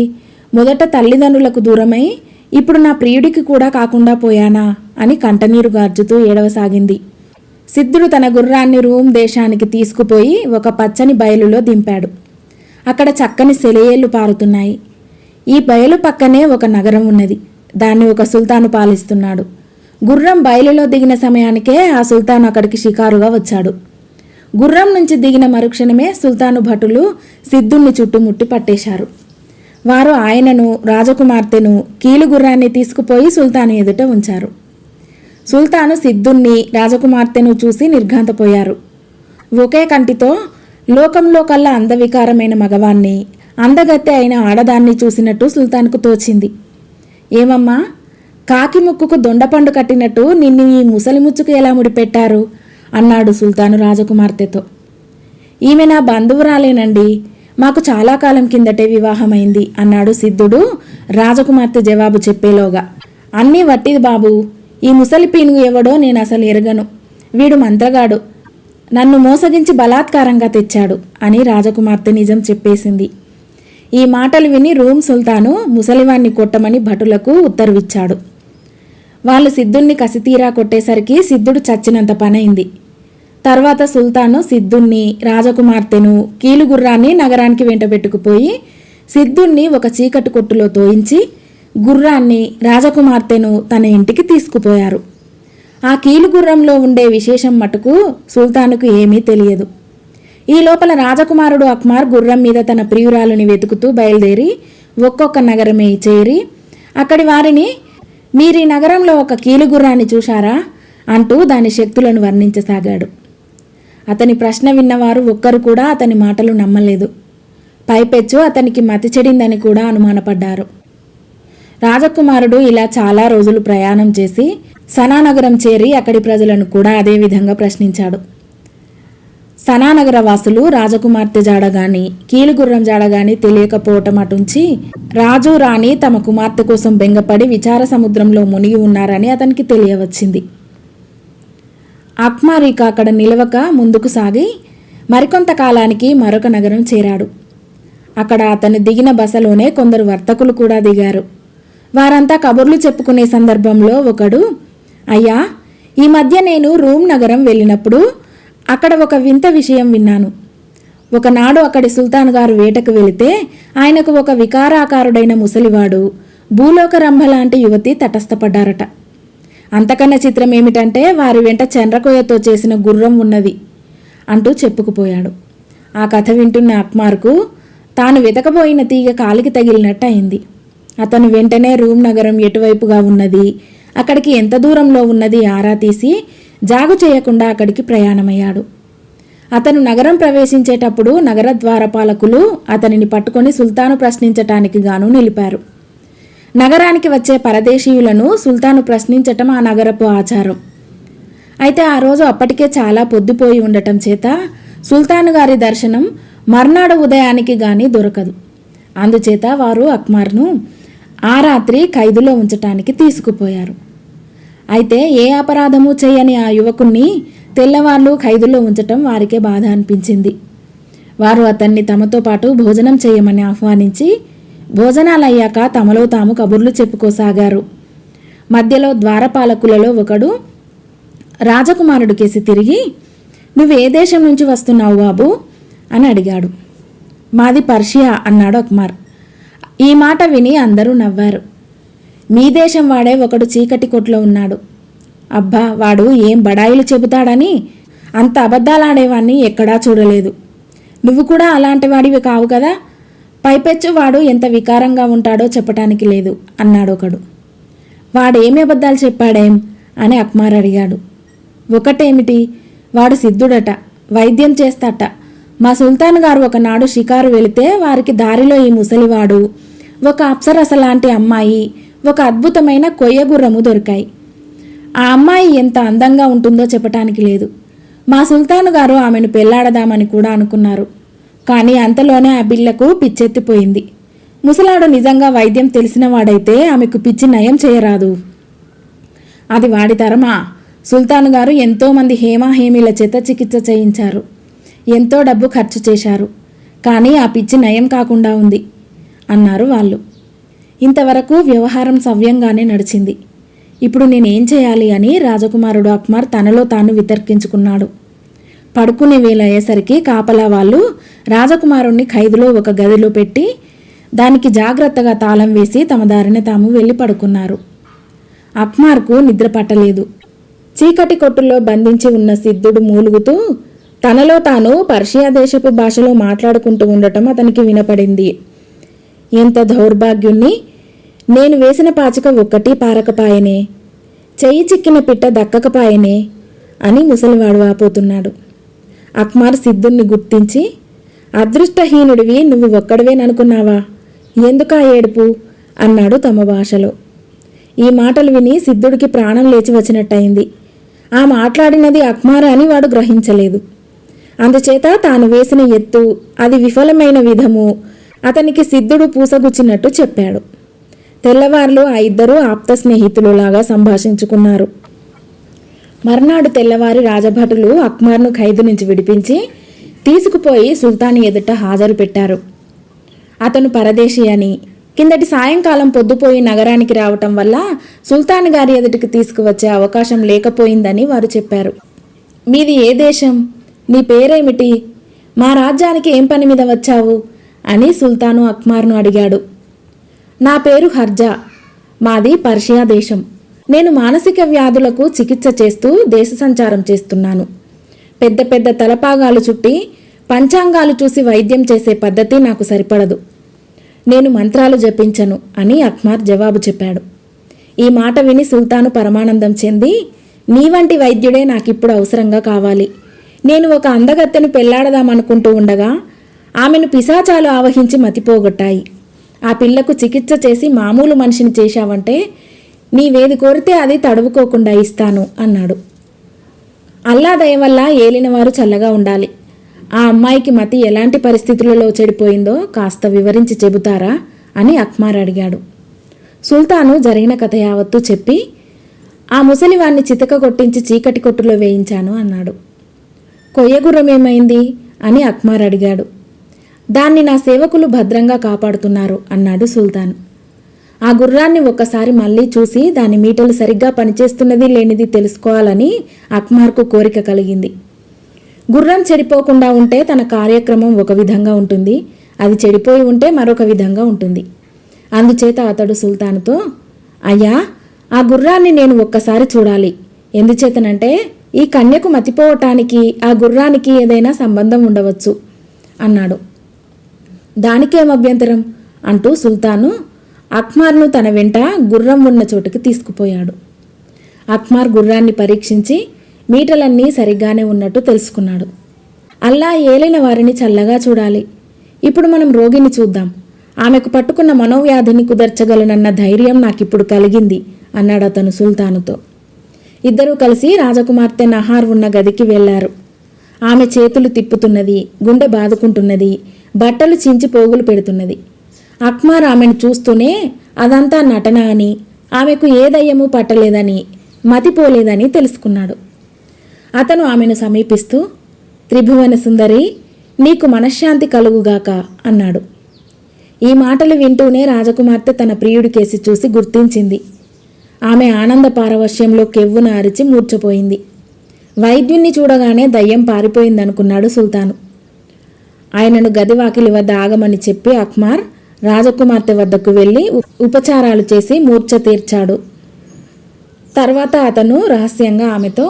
[SPEAKER 1] మొదట తల్లిదండ్రులకు దూరమై ఇప్పుడు నా ప్రియుడికి కూడా కాకుండా పోయానా అని కంటనీరు గార్జుతూ ఏడవసాగింది. సిద్ధుడు తన గుర్రాన్ని రూమ్ దేశానికి తీసుకుపోయి ఒక పచ్చని బయలులో దింపాడు. అక్కడ చక్కని సెలయేళ్లు పారుతున్నాయి. ఈ బయలు పక్కనే ఒక నగరం ఉన్నది. దాన్ని ఒక సుల్తాను పాలిస్తున్నాడు. గుర్రం బయలులో దిగిన సమయానికే ఆ సుల్తాను అక్కడికి షికారుగా వచ్చాడు. గుర్రం నుంచి దిగిన మరుక్షణమే సుల్తాను భటులు సిద్ధుణ్ణి చుట్టుముట్టి పట్టేశారు. వారు ఆయనను, రాజకుమార్తెను, కీలుగుర్రాన్ని తీసుకుపోయి సుల్తాను ఎదుట ఉంచారు. సుల్తాను సిద్ధుణ్ణి, రాజకుమార్తెను చూసి నిర్ఘాంతపోయారు. ఒకే కంటితో లోకంలో కల్లా అందవికారమైన మగవాణ్ణి, అందగత్తె అయిన ఆడదాన్ని చూసినట్టు సుల్తాన్కు తోచింది. ఏమమ్మా, కాకి ముక్కుకు దొండపండు కట్టినట్టు నిన్ను ఈ ముసలి ముచ్చుకు ఎలా ముడిపెట్టారు అన్నాడు సుల్తాను రాజకుమార్తెతో. ఈమె నా బంధువురాలేనండి, మాకు చాలా కాలం కిందటే వివాహమైంది అన్నాడు సిద్ధుడు రాజకుమార్తె జవాబు చెప్పేలోగా. అన్నీ వట్టిది బాబు, ఈ ముసలి పీనుగు ఎవడో నేను అసలు ఎరగను. వీడు మంత్రగాడు, నన్ను మోసగించి బలాత్కారంగా తెచ్చాడు అని రాజకుమార్తె నిజం చెప్పేసింది. ఈ మాటలు విని రూమ్ సుల్తాను ముసలివాణ్ణి కొట్టమని భటులకు ఉత్తర్విచ్చాడు. వాళ్ళు సిద్ధుణ్ణి కసితీరా కొట్టేసరికి సిద్ధుడు చచ్చినంత పనైంది. తర్వాత సుల్తాను సిద్ధుణ్ణి, రాజకుమార్తెను, కీలుగుర్రాన్ని నగరానికి వెంటబెట్టుకుపోయి సిద్ధుణ్ణి ఒక చీకటి కొట్టులో తోయించి గుర్రాన్ని, రాజకుమార్తెను తన ఇంటికి తీసుకుపోయారు. ఆ కీలుగుర్రంలో ఉండే విశేషం మటుకు సుల్తానుకు ఏమీ తెలియదు. ఈ లోపల రాజకుమారుడు అక్మార్ గుర్రం మీద తన ప్రియురాలుని వెతుకుతూ బయలుదేరి ఒక్కొక్క నగరమే చేరి అక్కడి వారిని, మీరీ నగరంలో ఒక కీలుగుర్రాన్ని చూశారా అంటూ దాని శక్తులను వర్ణించసాగాడు. అతని ప్రశ్న విన్నవారు ఒక్కరు కూడా అతని మాటలు నమ్మలేదు. పైపెచ్చు అతనికి మతి చెడిందని కూడా అనుమానపడ్డారు. రాజకుమారుడు ఇలా చాలా రోజులు ప్రయాణం చేసి సనానగరం చేరి అక్కడి ప్రజలను కూడా అదే విధంగా ప్రశ్నించాడు. సనానగర వాసులు రాజకుమార్తె జాడగాని, కీలుగుర్రం జాడగాని తెలియకపోవటం అటుంచి రాజు రాణి తమ కుమార్తె కోసం బెంగపడి విచార సముద్రంలో మునిగి ఉన్నారని అతనికి తెలియవచ్చింది. అక్మార్ ఇక అక్కడ నిలవక ముందుకు సాగి మరికొంతకాలానికి మరొక నగరం చేరాడు. అక్కడ అతను దిగిన బసలోనే కొందరు వర్తకులు కూడా దిగారు. వారంతా కబుర్లు చెప్పుకునే సందర్భంలో ఒకడు, అయ్యా, ఈ మధ్య నేను రూమ్ నగరం వెళ్ళినప్పుడు అక్కడ ఒక వింత విషయం విన్నాను. ఒకనాడు అక్కడి సుల్తాన్ గారు వేటకు వెళితే ఆయనకు ఒక వికారాకారుడైన ముసలివాడు, భూలోక రంభ లాంటి యువతి తటస్థపడ్డారట. అంతకన్నా చిత్రం ఏమిటంటే వారి వెంట చండ్రకోయతో చేసిన గుర్రం ఉన్నది అంటూ చెప్పుకుపోయాడు. ఆ కథ వింటున్న అక్మార్కు తాను వెతకబోయిన తీగ కాలికి తగిలినట్టు అయింది. అతను వెంటనే రూమ్ నగరం ఎటువైపుగా ఉన్నది, అక్కడికి ఎంత దూరంలో ఉన్నది ఆరా తీసి జాగు చేయకుండా అక్కడికి ప్రయాణమయ్యాడు. అతను నగరం ప్రవేశించేటప్పుడు నగర ద్వారపాలకులు అతనిని పట్టుకొని సుల్తాను ప్రశ్నించటానికి గాను నిలిపారు. నగరానికి వచ్చే పరదేశీయులను సుల్తాను ప్రశ్నించటం ఆ నగరపు ఆచారం. అయితే ఆ రోజు అప్పటికే చాలా పొద్దుపోయి ఉండటం చేత సుల్తాన్ గారి దర్శనం మర్నాడు ఉదయానికి గాని దొరకదు. అందుచేత వారు అక్మార్ను ఆ రాత్రి ఖైదులో ఉంచటానికి తీసుకుపోయారు. అయితే ఏ అపరాధము చేయని ఆ యువకుణ్ణి తెల్లవార్లు ఖైదులో ఉంచటం వారికే బాధ అనిపించింది. వారు అతన్ని తమతో పాటు భోజనం చేయమని ఆహ్వానించి భోజనాలయ్యాక తమలో తాము కబుర్లు చెప్పుకోసాగారు. మధ్యలో ద్వారపాలకులలో ఒకడు రాజకుమారుడి కేసి తిరిగి, "నువ్వు ఏ దేశం నుంచి వస్తున్నావు బాబు?" అని అడిగాడు. "మాది పర్షియా" అన్నాడు అక్మార్. ఈ మాట విని అందరూ నవ్వారు. "మీ దేశం వాడే ఒకడు చీకటి కొట్లో ఉన్నాడు. అబ్బా, వాడు ఏం బడాయిలు చెబుతాడని అంత అబద్ధాలాడేవాణ్ణి ఎక్కడా చూడలేదు. నువ్వు కూడా అలాంటి వాడివి కావు కదా. పైపెచ్చు వాడు ఎంత వికారంగా ఉంటాడో చెప్పటానికి లేదు" అన్నాడు ఒకడు. "వాడేమి అబద్ధాలు చెప్పాడేం?" అని అక్మార్ అడిగాడు. "ఒకటేమిటి, వాడు సిద్ధుడట, వైద్యం చేస్తాట. మా సుల్తాన్ గారు ఒకనాడు షికారు వెళితే వారికి దారిలో ఈ ముసలివాడు, ఒక అప్సరస లాంటి అమ్మాయి, ఒక అద్భుతమైన కొయ్యగుర్రము దొరికాయి. ఆ అమ్మాయి ఎంత అందంగా ఉంటుందో చెప్పటానికి లేదు. మా సుల్తాన్ గారు ఆమెను పెళ్లాడదామని కూడా అనుకున్నారు. కానీ అంతలోనే ఆ బిల్లకు పిచ్చెత్తిపోయింది. ముసలాడు నిజంగా వైద్యం తెలిసిన వాడైతే ఆమెకు పిచ్చి నయం చేయరాదు. అది వాడి తరమా. సుల్తాన్ గారు ఎంతోమంది హేమాహేమీల చేత చికిత్స చేయించారు, ఎంతో డబ్బు ఖర్చు చేశారు. కానీ ఆ పిచ్చి నయం కాకుండా ఉంది" అన్నారు వాళ్ళు. ఇంతవరకు వ్యవహారం సవ్యంగానే నడిచింది. ఇప్పుడు నేనేం చేయాలి అని రాజకుమారుడు అక్మార్ తనలో తాను వితర్కించుకున్నాడు. పడుకునే వేళ అయ్యేసరికి కాపలా వాళ్ళు రాజకుమారుణ్ణి ఖైదులో ఒక గదిలో పెట్టి దానికి జాగ్రత్తగా తాళం వేసి తమ దారిన తాము వెళ్ళి పడుకున్నారు. అక్మార్కు నిద్ర పట్టలేదు. చీకటి కొట్టులో బంధించి ఉన్న సిద్ధుడు మూలుగుతూ తనలో తాను పర్షియా దేశపు భాషలో మాట్లాడుకుంటూ ఉండటం అతనికి వినపడింది. "ఎంత దౌర్భాగ్యుణ్ణి! నేను వేసిన పాచిక ఒక్కటి పారకపాయనే, చెయ్యి చిక్కిన పిట్ట దక్కకపాయనే" అని ముసలివాడు వాపోతున్నాడు. అక్మార్ సిద్ధుణ్ణి గుర్తించి, "అదృష్టహీనుడివి నువ్వు ఒక్కడివేననుకున్నావా? ఎందుకా ఏడుపు?" అన్నాడు తమ భాషలో. ఈ మాటలు విని సిద్ధుడికి ప్రాణం లేచి వచ్చినట్టయింది. ఆ మాట్లాడినది అక్మార్ అని వాడు గ్రహించలేదు. అందుచేత తాను వేసిన ఎత్తు, అది విఫలమైన విధము అతనికి సిద్ధుడు పూసగుచ్చినట్టు చెప్పాడు. తెల్లవార్లు ఆ ఇద్దరూ ఆప్త స్నేహితులులాగా సంభాషించుకున్నారు. మర్నాడు తెల్లవారి రాజభటులు అక్మార్ను ఖైదు నుంచి విడిపించి తీసుకుపోయి సుల్తాన్ ఎదుట హాజరు పెట్టారు. అతను పరదేశీ అని, కిందటి సాయంకాలం పొద్దుపోయి నగరానికి రావటం వల్ల సుల్తాన్ గారి ఎదుటికి తీసుకువచ్చే అవకాశం లేకపోయిందని వారు చెప్పారు. "మీది ఏ దేశం? నీ పేరేమిటి? మా రాజ్యానికి ఏం పని మీద వచ్చావు?" అని సుల్తాను అక్మార్ను అడిగాడు. "నా పేరు హర్జా. మాది పర్షియా దేశం. నేను మానసిక వ్యాధులకు చికిత్స చేస్తూ దేశ సంచారం చేస్తున్నాను. పెద్ద పెద్ద తలపాగాలు చుట్టి పంచాంగాలు చూసి వైద్యం చేసే పద్ధతి నాకు సరిపడదు. నేను మంత్రాలు జపించను" అని అక్మార్ జవాబు చెప్పాడు. ఈ మాట విని సుల్తాను పరమానందం చెంది, "నీ వంటి వైద్యుడే నాకిప్పుడు అవసరంగా కావాలి. నేను ఒక అందగత్తెను పెళ్లాడదామనుకుంటూ ఉండగా ఆమెను పిశాచాలు ఆవహించి మతిపోగొట్టాయి. ఆ పిల్లకు చికిత్స చేసి మామూలు మనిషిని చేశావంటే నీవేది కోరితే అది తడువుకోకుండా ఇస్తాను" అన్నాడు. "అల్లా దయ వల్ల ఏలినవారు చల్లగా ఉండాలి. ఆ అమ్మాయికి మతి ఎలాంటి పరిస్థితులలో చెడిపోయిందో కాస్త వివరించి చెబుతారా?" అని అక్మార్ అడిగాడు. సుల్తాను జరిగిన కథ యావత్తూ చెప్పి, "ఆ ముసలివాణ్ణి చితక కొట్టించి చీకటి కొట్టులో వేయించాను" అన్నాడు. "కొయ్యగుర్రం ఏమైంది?" అని అక్మార్ అడిగాడు. "దాన్ని నా సేవకులు భద్రంగా కాపాడుతున్నారు" అన్నాడు సుల్తాన్. ఆ గుర్రాన్ని ఒక్కసారి మళ్ళీ చూసి దాని మీటలు సరిగ్గా పనిచేస్తున్నది లేనిది తెలుసుకోవాలని అక్మార్కు కోరిక కలిగింది. గుర్రం చెడిపోకుండా ఉంటే తన కార్యక్రమం ఒక విధంగా ఉంటుంది, అది చెడిపోయి ఉంటే మరొక విధంగా ఉంటుంది. అందుచేత అతడు సుల్తానుతో, "అయ్యా, ఆ గుర్రాన్ని నేను ఒక్కసారి చూడాలి. ఎందుచేతనంటే ఈ కన్యకు మతిపోవటానికి ఆ గుర్రానికి ఏదైనా సంబంధం ఉండవచ్చు" అన్నాడు. "దానికేం అభ్యంతరం" అంటూ సుల్తాను అక్మార్ను తన వెంట గుర్రం ఉన్న చోటుకి తీసుకుపోయాడు. అక్మార్ గుర్రాన్ని పరీక్షించి మీటలన్నీ సరిగ్గానే ఉన్నట్టు తెలుసుకున్నాడు. "అల్లా ఏలిన వారిని చల్లగా చూడాలి. ఇప్పుడు మనం రోగిని చూద్దాం. ఆమెకు పట్టుకున్న మనోవ్యాధిని కుదర్చగలనన్న ధైర్యం నాకిప్పుడు కలిగింది" అన్నాడు అతను సుల్తానుతో. ఇద్దరూ కలిసి రాజకుమార్తె నహార్ ఉన్న గదికి వెళ్లారు. ఆమె చేతులు తిప్పుతున్నది, గుండె బాదుకుంటున్నది, బట్టలు చించి పోగులు పెడుతున్నది. అక్మార్ ఆమెను చూస్తూనే అదంతా నటన అని, ఆమెకు ఏ దయ్యమూ పట్టలేదని, మతిపోలేదని తెలుసుకున్నాడు. అతను ఆమెను సమీపిస్తూ, త్రిభువన సుందరి, నీకు మనశ్శాంతి కలుగుగాక అన్నాడు. ఈ మాటలు వింటూనే రాజకుమార్తె తన ప్రియుడికేసి చూసి గుర్తించింది. ఆమె ఆనంద పారవశ్యంలో కెవ్వున అరిచి మూర్ఛపోయింది. వైద్యుణ్ణి చూడగానే దయ్యం పారిపోయిందనుకున్నాడు సుల్తాను. ఆయనను గదివాకిలి వద్ద ఆగమని చెప్పి అక్మార్ రాజకుమార్తె వద్దకు వెళ్ళి ఉపచారాలు చేసి మూర్ఛ తీర్చాడు. తర్వాత అతను రహస్యంగా ఆమెతో,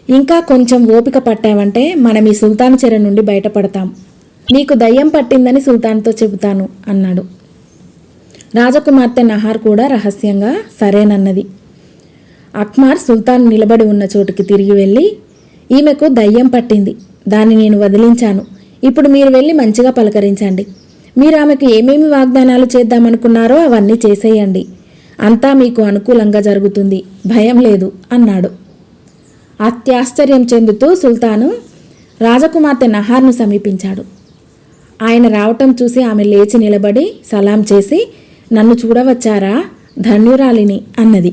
[SPEAKER 1] ఇంకా కొంచెం ఓపిక పట్టావంటే మనం ఈ సుల్తాన్ చెర నుండి బయటపడతాం. నీకు దయ్యం పట్టిందని సుల్తాన్తో చెబుతాను అన్నాడు. రాజకుమార్తె నహార్ కూడా రహస్యంగా సరేనన్నది. అక్మార్ సుల్తాన్ నిలబడి ఉన్న చోటుకి తిరిగి వెళ్ళి, ఈమెకు దయ్యం పట్టింది, దాన్ని నేను వదిలించాను. ఇప్పుడు మీరు వెళ్ళి మంచిగా పలకరించండి. మీరు ఆమెకు ఏమేమి వాగ్దానాలు చేద్దామనుకున్నారో అవన్నీ చేసేయండి. అంతా మీకు అనుకూలంగా జరుగుతుంది, భయం లేదు అన్నాడు. అత్యాశ్చర్యం చెందుతూ సుల్తాను రాజకుమార్తె నహార్ను సమీపించాడు. ఆయన రావటం చూసి ఆమె లేచి నిలబడి సలాం చేసి, నన్ను చూడవచ్చారా, ధన్యురాలిని అన్నది.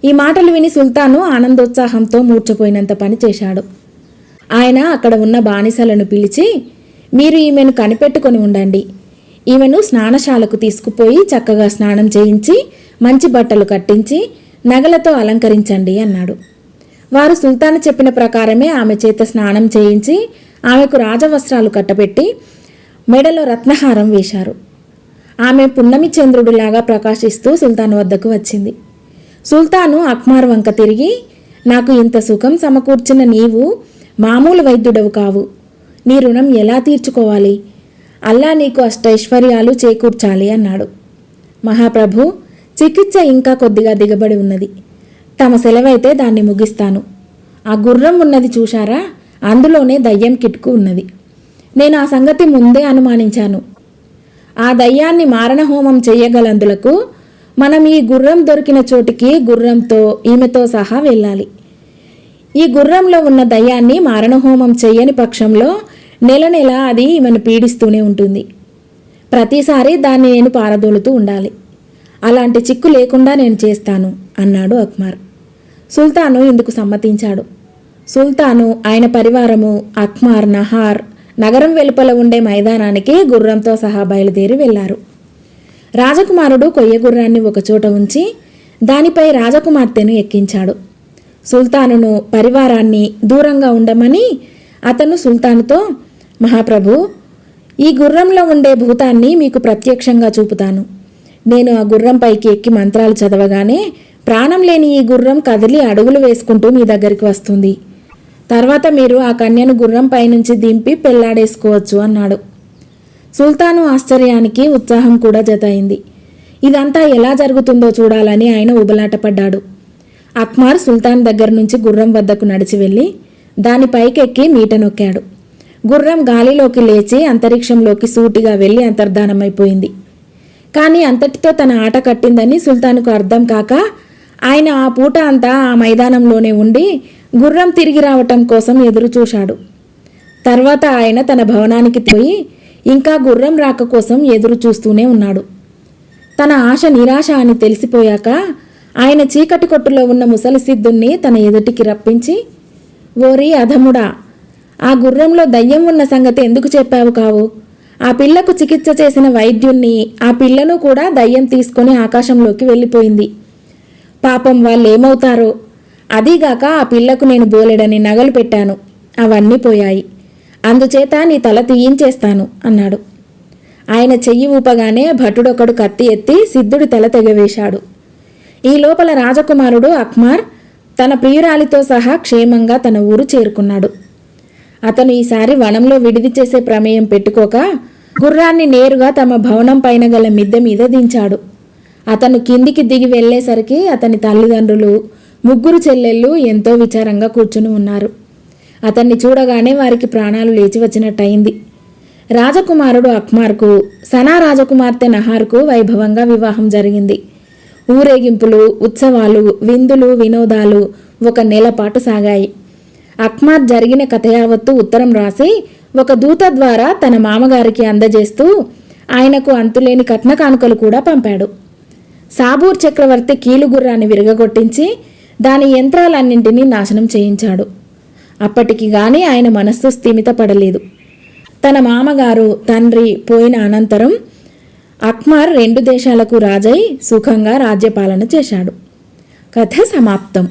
[SPEAKER 1] ఈ మాటలు విని సుల్తాను ఆనందోత్సాహంతో మూర్ఛపోయినంత పని చేశాడు. ఆయన అక్కడ ఉన్న బానిసలను పిలిచి, మీరు ఈమెను కనిపెట్టుకొని ఉండండి. ఈమెను స్నానశాలకు తీసుకుపోయి చక్కగా స్నానం చేయించి మంచి బట్టలు కట్టించి నగలతో అలంకరించండి అన్నాడు. వారు సుల్తాను చెప్పిన ప్రకారమే ఆమె చేత స్నానం చేయించి ఆమెకు రాజవస్త్రాలు కట్టబెట్టి మెడలో రత్నహారం వేశారు. ఆమె పున్నమి చంద్రుడిలాగా ప్రకాశిస్తూ సుల్తాను వద్దకు వచ్చింది. సుల్తాను అక్మార్ వంక తిరిగి, నాకు ఇంత సుఖం సమకూర్చిన నీవు మామూలు వైద్యుడవు కావు. నీ రుణం ఎలా తీర్చుకోవాలి? అల్లా నీకు అష్టైశ్వర్యాలు చేకూర్చాలి అన్నాడు. మహాప్రభు, చికిత్స ఇంకా కొద్దిగా దిగబడి ఉన్నది. తమ సెలవైతే దాన్ని ముగిస్తాను. ఆ గుర్రం ఉన్నది చూశారా, అందులోనే దయ్యం కిటుకు ఉన్నది. నేను ఆ సంగతి ముందే అనుమానించాను. ఆ దయ్యాన్ని మారణహోమం చెయ్యగలందులకు మనం ఈ గుర్రం దొరికిన చోటికి గుర్రంతో ఈమెతో సహా వెళ్ళాలి. ఈ గుర్రంలో ఉన్న దయ్యాన్ని మారణహోమం చెయ్యని పక్షంలో నెల నెల అది ఈమెను పీడిస్తూనే ఉంటుంది. ప్రతిసారి దాన్ని నేను పారదోలుతూ ఉండాలి. అలాంటి చిక్కు లేకుండా నేను చేస్తాను అన్నాడు అక్మార్. సుల్తాను ఇందుకు సమ్మతించాడు. సుల్తాను, ఆయన పరివారము, అక్మార్, నహార్ నగరం వెలుపల ఉండే మైదానానికి గుర్రంతో సహా బయలుదేరి వెళ్లారు. రాజకుమారుడు కొయ్య గుర్రాన్ని ఒకచోట ఉంచి దానిపై రాజకుమార్తెను ఎక్కించాడు. సుల్తానును, పరివారాన్ని దూరంగా ఉండమని అతను సుల్తానుతో, మహాప్రభు, ఈ గుర్రంలో ఉండే భూతాన్ని మీకు ప్రత్యక్షంగా చూపుతాను. నేను ఆ గుర్రంపైకి ఎక్కి మంత్రాలు చదవగానే ప్రాణం లేని ఈ గుర్రం కదిలి అడుగులు వేసుకుంటూ మీ దగ్గరికి వస్తుంది. తర్వాత మీరు ఆ కన్యను గుర్రంపై నుంచి దింపి పెళ్లాడేసుకోవచ్చు అన్నాడు. సుల్తాను ఆశ్చర్యానికి ఉత్సాహం కూడా జతయింది. ఇదంతా ఎలా జరుగుతుందో చూడాలని ఆయన ఉబలాటపడ్డాడు. అక్మార్ సుల్తాన్ దగ్గర నుంచి గుర్రం వద్దకు నడిచి వెళ్ళి దానిపైకెక్కి మీట నొక్కాడు. గుర్రం గాలిలోకి లేచి అంతరిక్షంలోకి సూటిగా వెళ్ళి అంతర్ధానమైపోయింది. కానీ అంతటితో తన ఆట కట్టిందని సుల్తానుకు అర్థం కాక ఆయన ఆ పూట అంతా ఆ మైదానంలోనే ఉండి గుర్రం తిరిగి రావటం కోసం ఎదురు చూశాడు. తర్వాత ఆయన తన భవనానికి పోయి ఇంకా గుర్రం రాక కోసం ఎదురు చూస్తూనే ఉన్నాడు. తన ఆశ నిరాశ అని తెలిసిపోయాక ఆయన చీకటి కొట్టులో ఉన్న ముసలి సిద్ధుణ్ణి తన ఎదుటికి రప్పించి, ఓరి అధముడా, ఆ గుర్రంలో దయ్యం ఉన్న సంగతి ఎందుకు చెప్పావు కావు? ఆ పిల్లకు చికిత్స చేసిన వైద్యుణ్ణి, ఆ పిల్లను కూడా దయ్యం తీసుకొని ఆకాశంలోకి వెళ్ళిపోయింది. పాపం వాళ్ళేమవుతారో. అదీగాక ఆ పిల్లకు నేను బోలెడని నగలు పెట్టాను, అవన్నీ పోయాయి. అందుచేత నీ తల తీయించేస్తాను అన్నాడు. ఆయన చెయ్యి ఊపగానే భటుడొకడు కత్తి ఎత్తి సిద్ధుడి తల తెగవేశాడు. ఈ లోపల రాజకుమారుడు అక్మార్ తన ప్రియురాలితో సహా క్షేమంగా తన ఊరు చేరుకున్నాడు. అతను ఈసారి వనంలో విడిది చేసే ప్రమేయం పెట్టుకోక గుర్రాన్ని నేరుగా తమ భవనం పైన గల మిద్దె మీద దించాడు. అతను కిందికి దిగి వెళ్లేసరికి అతని తల్లిదండ్రులు, ముగ్గురు చెల్లెళ్ళు ఎంతో విచారంగా కూర్చుని ఉన్నారు. అతన్ని చూడగానే వారికి ప్రాణాలు లేచి వచ్చినట్టయింది. రాజకుమారుడు అక్మార్కు, సనా రాజకుమార్తె నహార్కు వైభవంగా వివాహం జరిగింది. ఊరేగింపులు, ఉత్సవాలు, విందులు, వినోదాలు ఒక నెల పాటు సాగాయి. అక్బర్ జరిగిన కథ యావత్తు ఉత్తరం రాసి ఒక దూత ద్వారా తన మామగారికి అందజేస్తూ ఆయనకు అంతులేని కట్న కానుకలు కూడా పంపాడు. సాబూర్ చక్రవర్తి కీలుగుర్రాన్ని విరగగొట్టించి దాని యంత్రాలన్నింటినీ నాశనం చేయించాడు. అప్పటికి గాని ఆయన మనస్సు స్థిమితపడలేదు. తన మామగారు, తండ్రి పోయిన అనంతరం అక్బర్ 2 దేశాలకు రాజై సుఖంగా రాజ్యపాలన చేశాడు. కథ సమాప్తం.